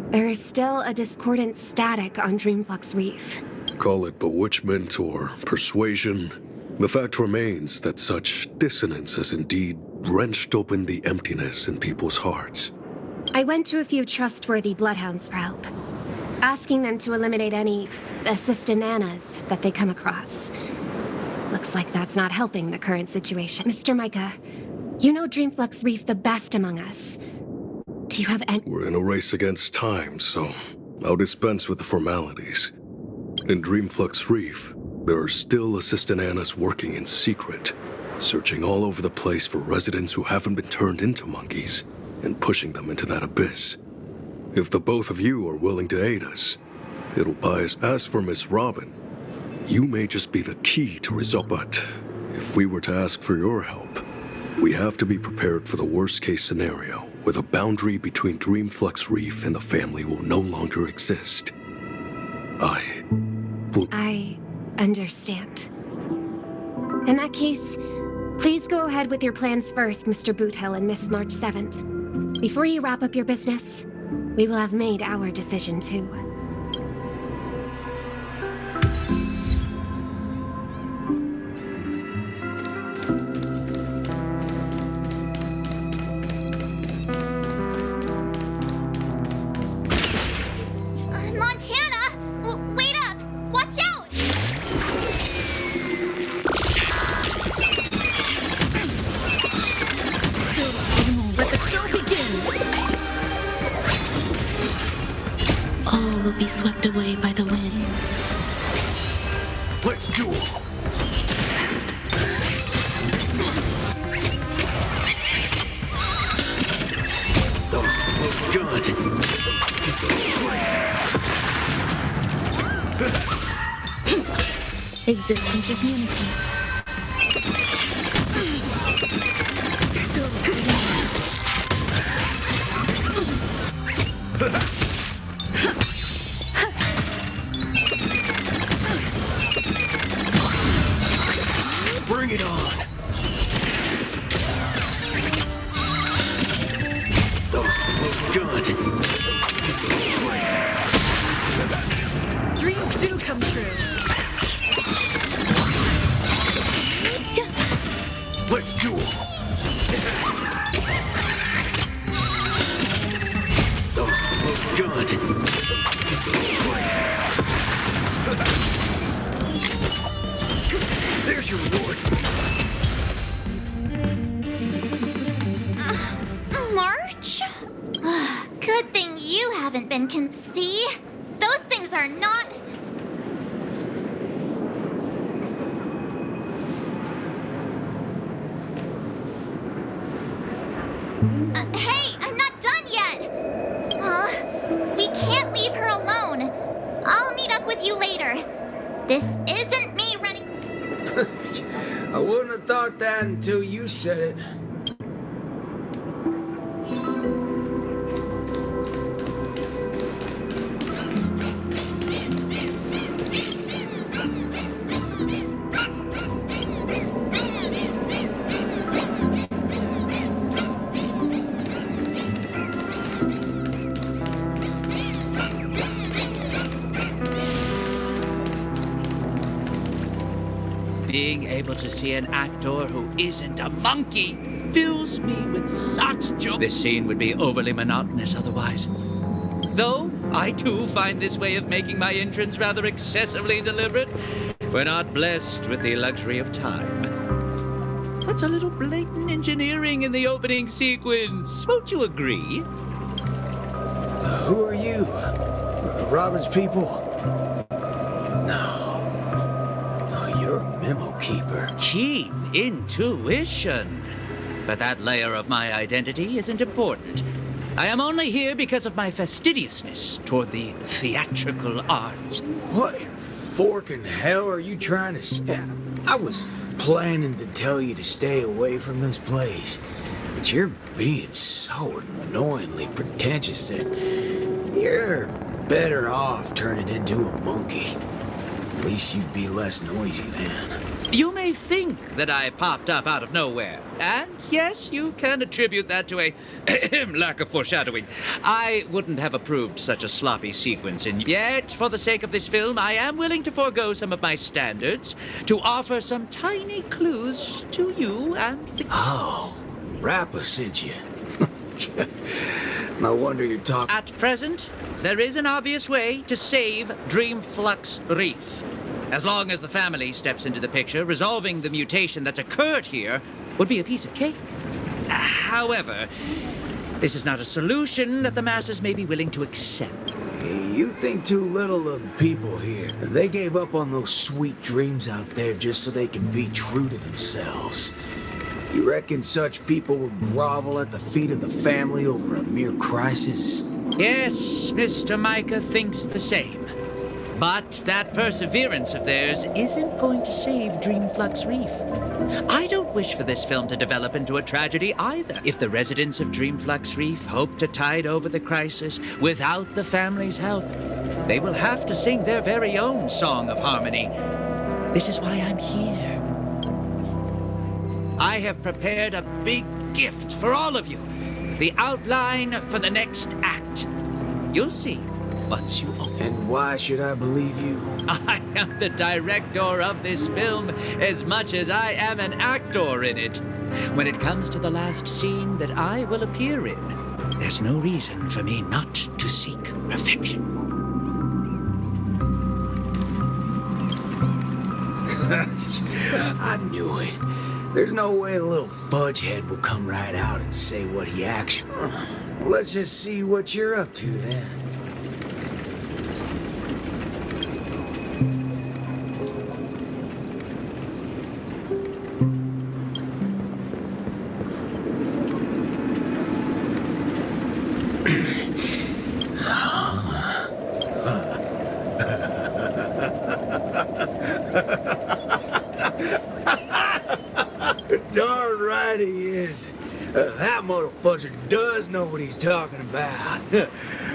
There is still a discordant static on Dreamflux Reef. Call it bewitchment or persuasion. The fact remains that such dissonance has indeed wrenched open the emptiness in people's hearts. I went to a few trustworthy bloodhounds for help, asking them to eliminate any assistananas that they come across. Looks like that's not helping the current situation. Mr. Micah, you know Dreamflux Reef the best among us. Do you have any— We're in a race against time, so I'll dispense with the formalities. In Dreamflux Reef, there are still assistananas working in secret, searching all over the place for residents who haven't been turned into monkeys, and pushing them into that abyss. If the both of you are willing to aid us, it'll buy us. As for Miss Robin, you may just be the key to resolve. But if we were to ask for your help, we have to be prepared for the worst-case scenario, where the boundary between Dreamflux Reef and the family will no longer exist. I understand. In that case, please go ahead with your plans first, Mr. Boothill and Miss March 7th. Before you wrap up your business, we will have made our decision too. Montana! Wait up! Watch out! Let the show begin! All will be swept away by the wind. Let's duel! Those look good. Existence is unity. Bring it on! Those look good. Dreams do come true. Let's duel! Those look good. There's your reward. March? haven't been see? Those things are not... Hey, I'm not done yet! We can't leave her alone. I'll meet up with you later. This isn't me running... I wouldn't have thought that until you said it. Being able to see an actor who isn't a monkey fills me with such joy. This scene would be overly monotonous otherwise. Though I too find this way of making my entrance rather excessively deliberate. We're not blessed with the luxury of time. That's a little blatant engineering in the opening sequence. Won't you agree? Who are you? Robin's people? No. You're a memo keeper. Keen intuition. But that layer of my identity isn't important. I am only here because of my fastidiousness toward the theatrical arts. What in forking hell are you trying to say? I was planning to tell you to stay away from this place, but you're being so annoyingly pretentious that you're better off turning into a monkey. At least you'd be less noisy then. You may think that I popped up out of nowhere. And yes, you can attribute that to a lack of foreshadowing. I wouldn't have approved such a sloppy sequence, and yet, for the sake of this film, I am willing to forego some of my standards to offer some tiny clues to you and the... Oh, Rappa sent you. No wonder you're talking... At present, there is an obvious way to save Dreamflux Reef. As long as the family steps into the picture, resolving the mutation that's occurred here would be a piece of cake. However, this is not a solution that the masses may be willing to accept. You think too little of the people here. They gave up on those sweet dreams out there just so they can be true to themselves. You reckon such people would grovel at the feet of the family over a mere crisis? Yes, Mr. Micah thinks the same. But that perseverance of theirs isn't going to save Dreamflux Reef. I don't wish for this film to develop into a tragedy either. If the residents of Dreamflux Reef hope to tide over the crisis without the family's help, they will have to sing their very own song of harmony. This is why I'm here. I have prepared a big gift for all of you. The outline for the next act. You'll see once you open. And why should I believe you? I am the director of this film as much as I am an actor in it. When it comes to the last scene that I will appear in, there's no reason for me not to seek perfection. I knew it. There's no way a little fudgehead will come right out and say what he actually... Let's just see what you're up to then. Darn right he is. That motherfucker does know what he's talking about.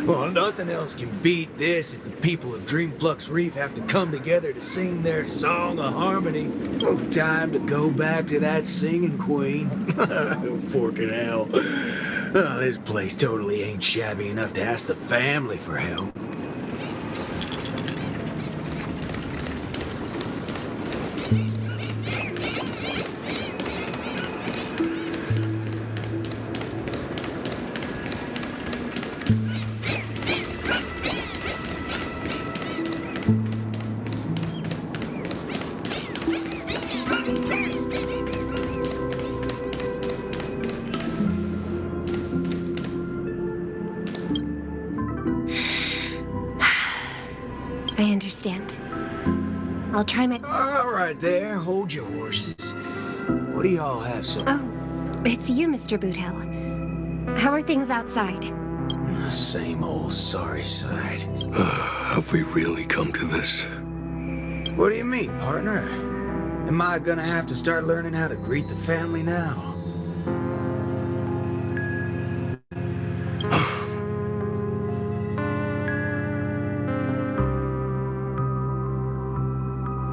Well, nothing else can beat this if the people of Dreamflux Reef have to come together to sing their song of harmony. No time to go back to that singing queen. Forking hell. Oh, this place totally ain't shabby enough to ask the family for help. understand. I'll try my... All right there, hold your horses. What do y'all have so... Oh, it's you, Mr. Boothill. How are things outside? Same old sorry side. Have we really come to this? What do you mean, partner? Am I gonna have to start learning how to greet the family now?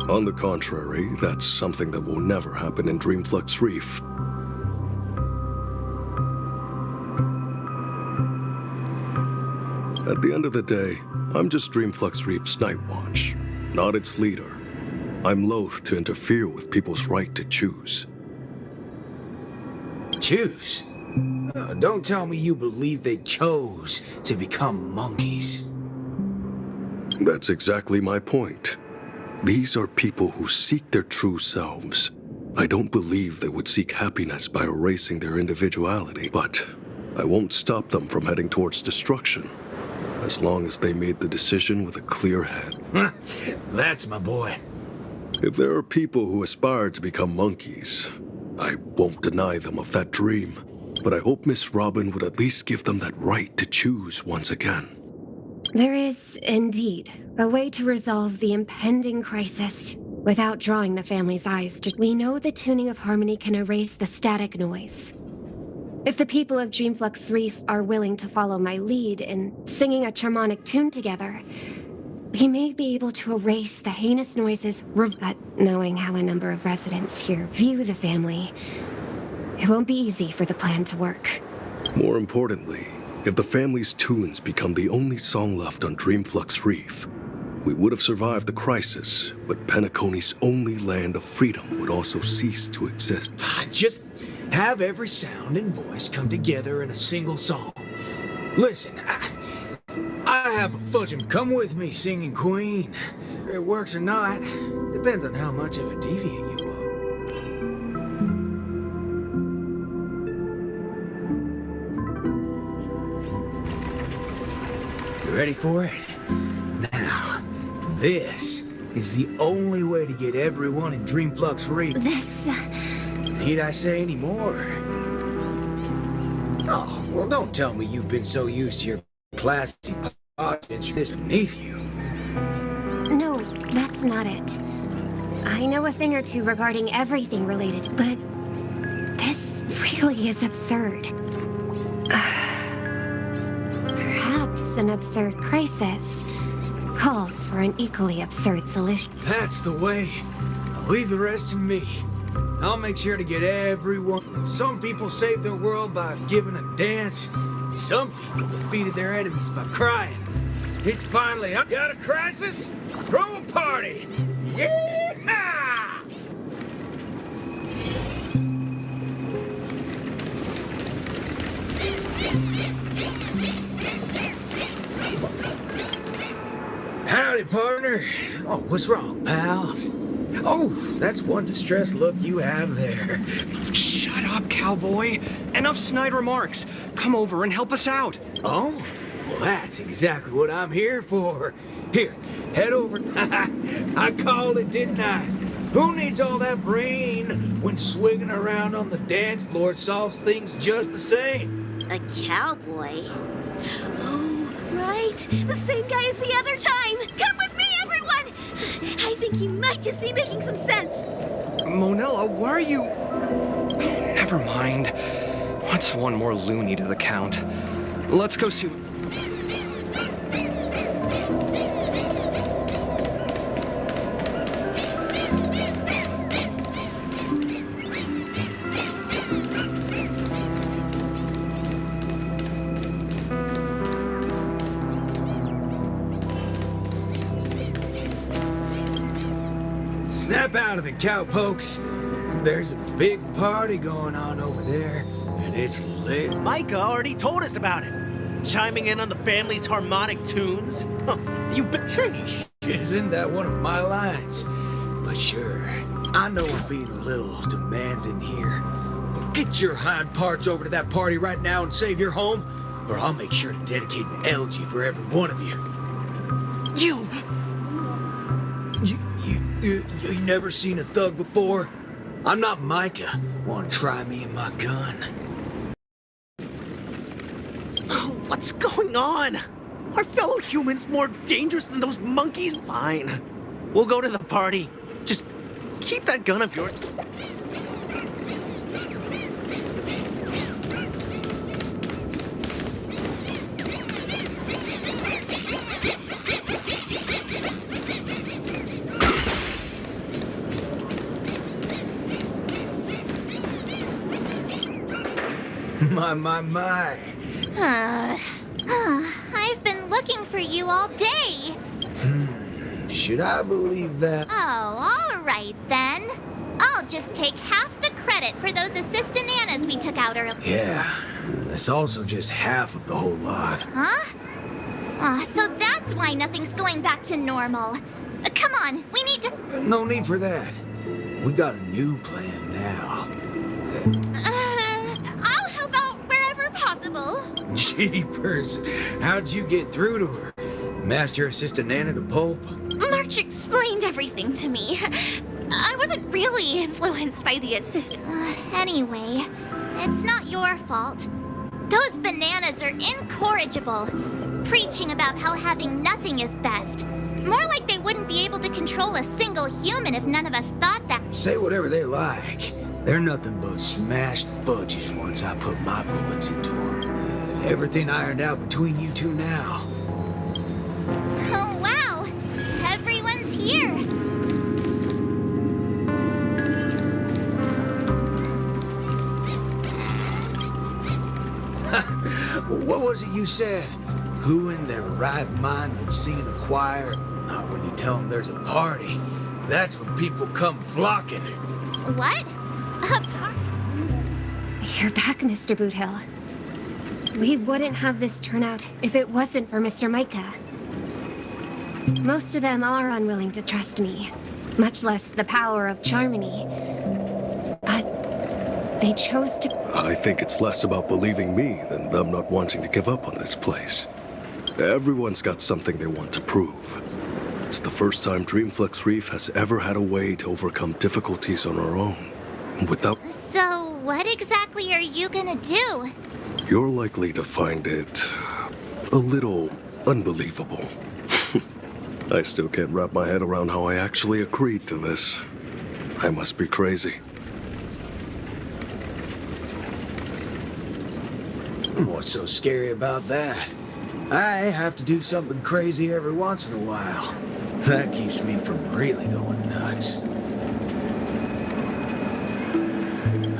On the contrary, that's something that will never happen in Dreamflux Reef. At the end of the day, I'm just Dreamflux Reef's Night Watch, not its leader. I'm loath to interfere with people's right to choose. Choose? Don't tell me you believe they chose to become monkeys. That's exactly my point. These are people who seek their true selves. I don't believe they would seek happiness by erasing their individuality, but I won't stop them from heading towards destruction, as long as they made the decision with a clear head. That's my boy. If there are people who aspire to become monkeys, I won't deny them of that dream, but I hope Miss Robin would at least give them that right to choose once again. There is, indeed, a way to resolve the impending crisis without drawing the family's eyes to... We know the tuning of harmony can erase the static noise. If the people of Dreamflux Reef are willing to follow my lead in singing a charmonic tune together, we may be able to erase the heinous noises, but knowing how a number of residents here view the family, it won't be easy for the plan to work. More importantly, if the family's tunes become the only song left on Dreamflux Reef, we would have survived the crisis, but Penacony's only land of freedom would also cease to exist. Just have every sound and voice come together in a single song. Listen, I have a fudgem. Come with me, singing queen. If it works or not, depends on how much of a deviant you are. You ready for it? Now, this is the only way to get everyone in Dreamflux Reef. Need I say any more? Oh, well, don't tell me you've been so used to your classy posture beneath you. No, that's not it. I know a thing or two regarding everything related, but this really is absurd. Perhaps an absurd crisis calls for an equally absurd solution. That's the way. I'll leave the rest to me. I'll make sure to get everyone. Some people saved their world by giving a dance. Some people defeated their enemies by crying. It's finally up. Got a crisis? Throw a party! Yeah! Howdy, partner. Oh, what's wrong, pals? Oh, that's one distressed look you have there. Shut up, cowboy. Enough snide remarks. Come over and help us out. Oh? Well, that's exactly what I'm here for. Here, head over. I called it, didn't I? Who needs all that brain when swinging around on the dance floor solves things just the same? A cowboy? Oh, right. The same guy as the other time. Come with me, everyone! I think he might just be making some sense. Monella, why are you... Never mind. What's one more loony to the count? Let's go see... Snap out of it, cowpokes. There's a big party going on over there, and it's lit. Micah already told us about it. Chiming in on the family's harmonic tunes. Huh, Isn't that one of my lines? But sure, I know I'm being a little demanding here. But get your hind parts over to that party right now and save your home, or I'll make sure to dedicate an elegy for every one of you. You! You never seen a thug before? I'm not Micah. Want to try me and my gun? Oh, what's going on? Are fellow humans more dangerous than those monkeys? Fine. We'll go to the party. Just keep that gun of yours. My. I've been looking for you all day. Should I believe that? Oh, all right then. I'll just take half the credit for those assistant Annas we took out earlier. Yeah, that's also just half of the whole lot. Huh? So that's why nothing's going back to normal. Come on, we need to... No need for that. We got a new plan now. I'll help out wherever possible. Jeepers, how'd you get through to her? Master Assistant Anna to pulp? March explained everything to me. I wasn't really influenced by the assistant. Anyway, it's not your fault. Those bananas are incorrigible, preaching about how having nothing is best. More like they wouldn't be able to control a single human if none of us thought that. Say whatever they like. They're nothing but smashed fudges once I put my bullets into them. Everything ironed out between you two now. Oh, wow! Everyone's here! What was it you said? Who in their right mind would sing in a choir? Not when you tell them there's a party. That's when people come flocking. What? You're back, Mr. Boothill. We wouldn't have this turnout if it wasn't for Mr. Micah. Most of them are unwilling to trust me, much less the power of Charmony. But they chose to... I think it's less about believing me than them not wanting to give up on this place. Everyone's got something they want to prove. It's the first time Dreamflux Reef has ever had a way to overcome difficulties on our own, without... So, what exactly are you gonna do? You're likely to find it a little unbelievable. I still can't wrap my head around how I actually agreed to this. I must be crazy. What's so scary about that? I have to do something crazy every once in a while. That keeps me from really going nuts.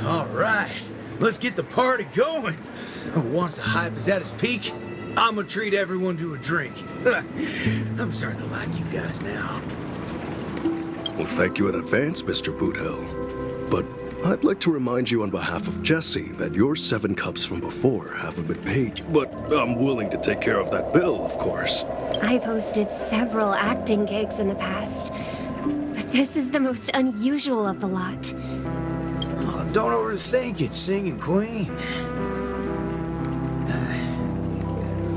All right, let's get the party going. Once the hype is at its peak, I'm gonna treat everyone to a drink. I'm starting to like you guys now. Well, thank you in advance, Mr. Boothill. But I'd like to remind you on behalf of Jesse that your 7 cups from before haven't been paid. But I'm willing to take care of that bill, of course. I've hosted several acting gigs in the past, but this is the most unusual of the lot. Oh, don't overthink it, Singing Queen.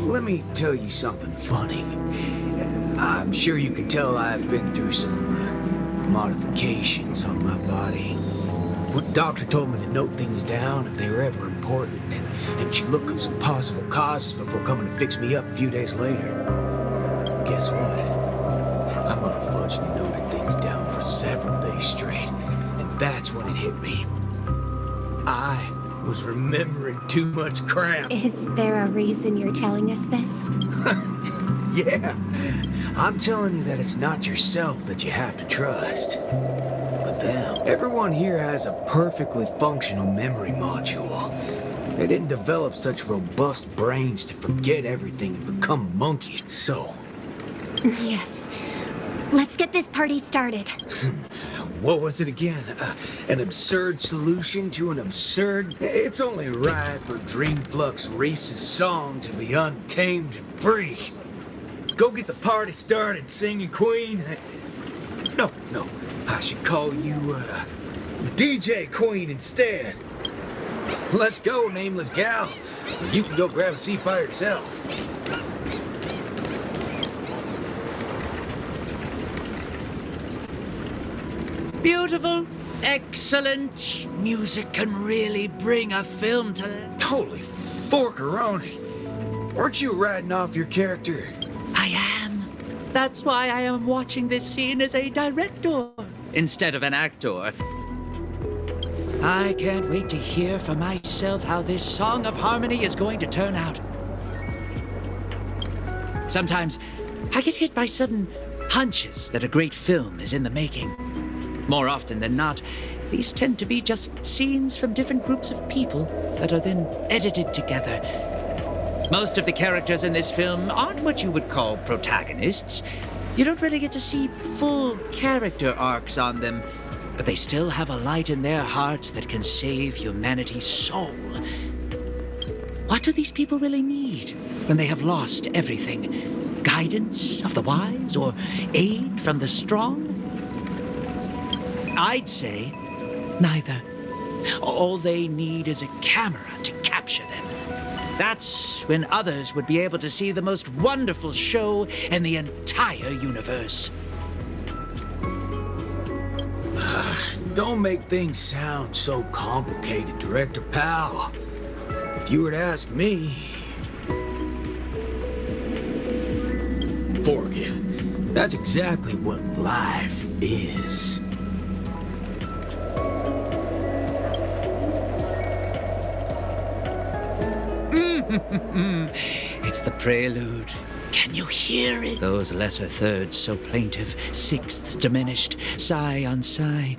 Let me tell you something funny. I'm sure you can tell I've been through some modifications on my body. The doctor told me to note things down if they were ever important, and she'd look up some possible causes before coming to fix me up a few days later. Guess what? I motherfudged and noted things down for several days straight, and that's when it hit me. I was remembering too much crap. Is there a reason you're telling us this? Yeah, I'm telling you that it's not yourself that you have to trust, but them. Everyone here has a perfectly functional memory module. They didn't develop such robust brains to forget everything and become monkeys, so... Yes. Let's get this party started. What was it again? An absurd solution to an absurd... It's only right for Dreamflux Reef's song to be untamed and free. Go get the party started, Singing Queen. No, I should call you, DJ Queen instead. Let's go, nameless gal. You can go grab a seat by yourself. Beautiful, excellent. Music can really bring a film to life. Holy forkeroni! Weren't you writing off your character? I am. That's why I am watching this scene as a director instead of an actor. I can't wait to hear for myself how this Song of Harmony is going to turn out. Sometimes I get hit by sudden hunches that a great film is in the making. More often than not, these tend to be just scenes from different groups of people that are then edited together. Most of the characters in this film aren't what you would call protagonists. You don't really get to see full character arcs on them, but they still have a light in their hearts that can save humanity's soul. What do these people really need when they have lost everything? Guidance of the wise or aid from the strong? I'd say neither. All they need is a camera to capture them. That's when others would be able to see the most wonderful show in the entire universe. Don't make things sound so complicated, Director Powell. If you were to ask me... Fork it. That's exactly what life is. It's the prelude. Can you hear it? Those lesser thirds so plaintive, sixths diminished, sigh on sigh.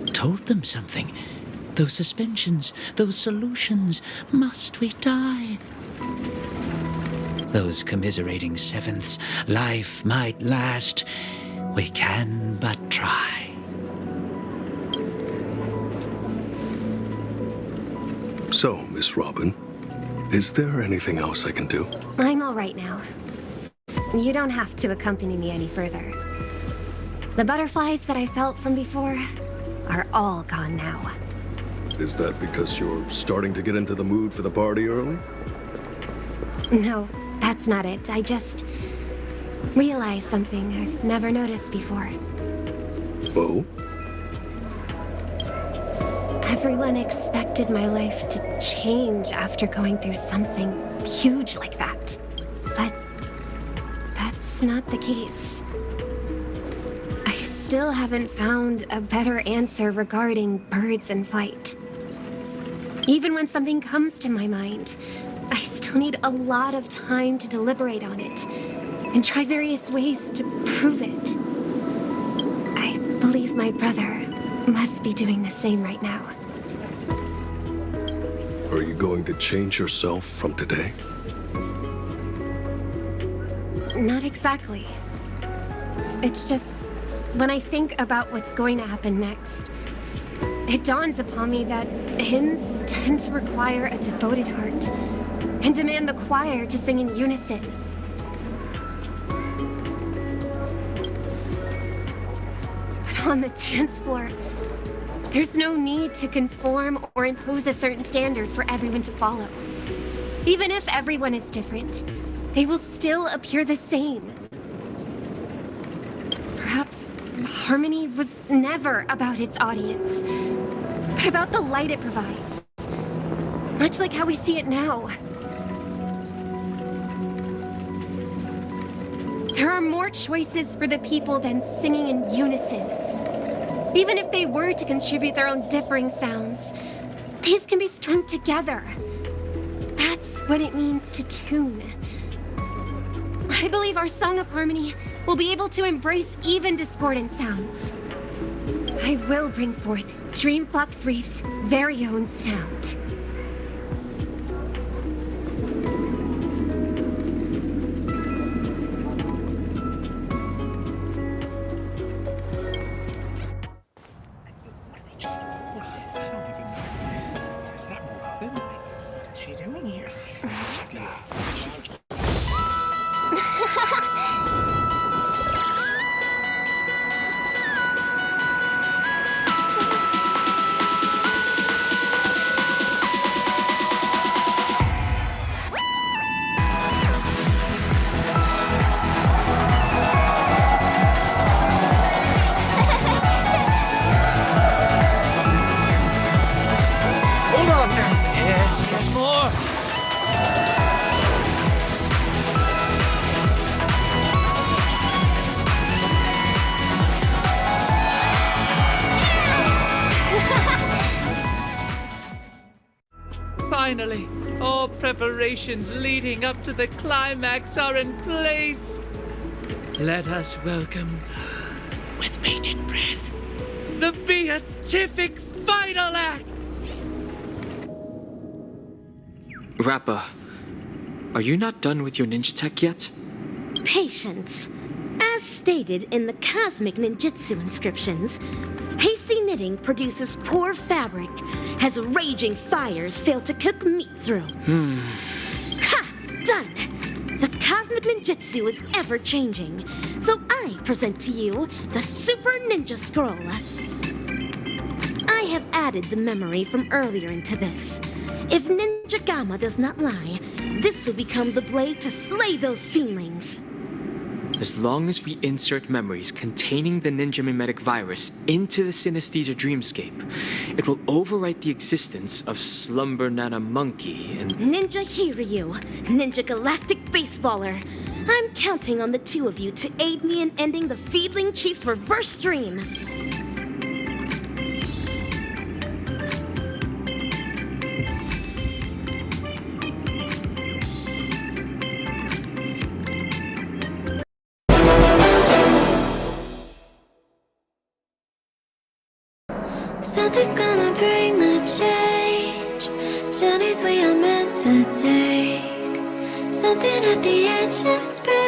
Told them something. Those suspensions, those solutions, must we die? Those commiserating sevenths, life might last. We can but try. So, Miss Robin, is there anything else I can do? I'm all right now. You don't have to accompany me any further. The butterflies that I felt from before are all gone now. Is that because you're starting to get into the mood for the party early? No, that's not it. I just realized something I've never noticed before. Oh? Everyone expected my life to change after going through something huge like that. But that's not the case. I still haven't found a better answer regarding birds in flight. Even when something comes to my mind, I still need a lot of time to deliberate on it and try various ways to prove it. I believe my brother must be doing the same right now. Are you going to change yourself from today? Not exactly. It's just, when I think about what's going to happen next, it dawns upon me that hymns tend to require a devoted heart and demand the choir to sing in unison. But on the dance floor, there's no need to conform or impose a certain standard for everyone to follow. Even if everyone is different, they will still appear the same. Perhaps harmony was never about its audience, but about the light it provides. Much like how we see it now. There are more choices for the people than singing in unison. Even if they were to contribute their own differing sounds, these can be strung together. That's what it means to tune. I believe our Song of Harmony will be able to embrace even discordant sounds. I will bring forth Dreamflux Reef's very own sound. Finally, all preparations leading up to the climax are in place. Let us welcome, with bated breath, the beatific final act! Rappa, are you not done with your ninja tech yet? Patience. As stated in the cosmic ninjutsu inscriptions, hasty knitting produces poor fabric, as raging fires fail to cook meat through. Ha! Done! The cosmic ninjutsu is ever-changing, so I present to you the Super Ninja Scroll. I have added the memory from earlier into this. If Ninja Gamma does not lie, this will become the blade to slay those fiendlings. As long as we insert memories containing the ninja mimetic virus into the synesthesia dreamscape, it will overwrite the existence of Slumber Nana Monkey and Ninja Hiryu, Ninja Galactic Baseballer. I'm counting on the two of you to aid me in ending the Feedling Chief's reverse dream. Something's gonna bring the change. Journeys we are meant to take. Something at the edge of space.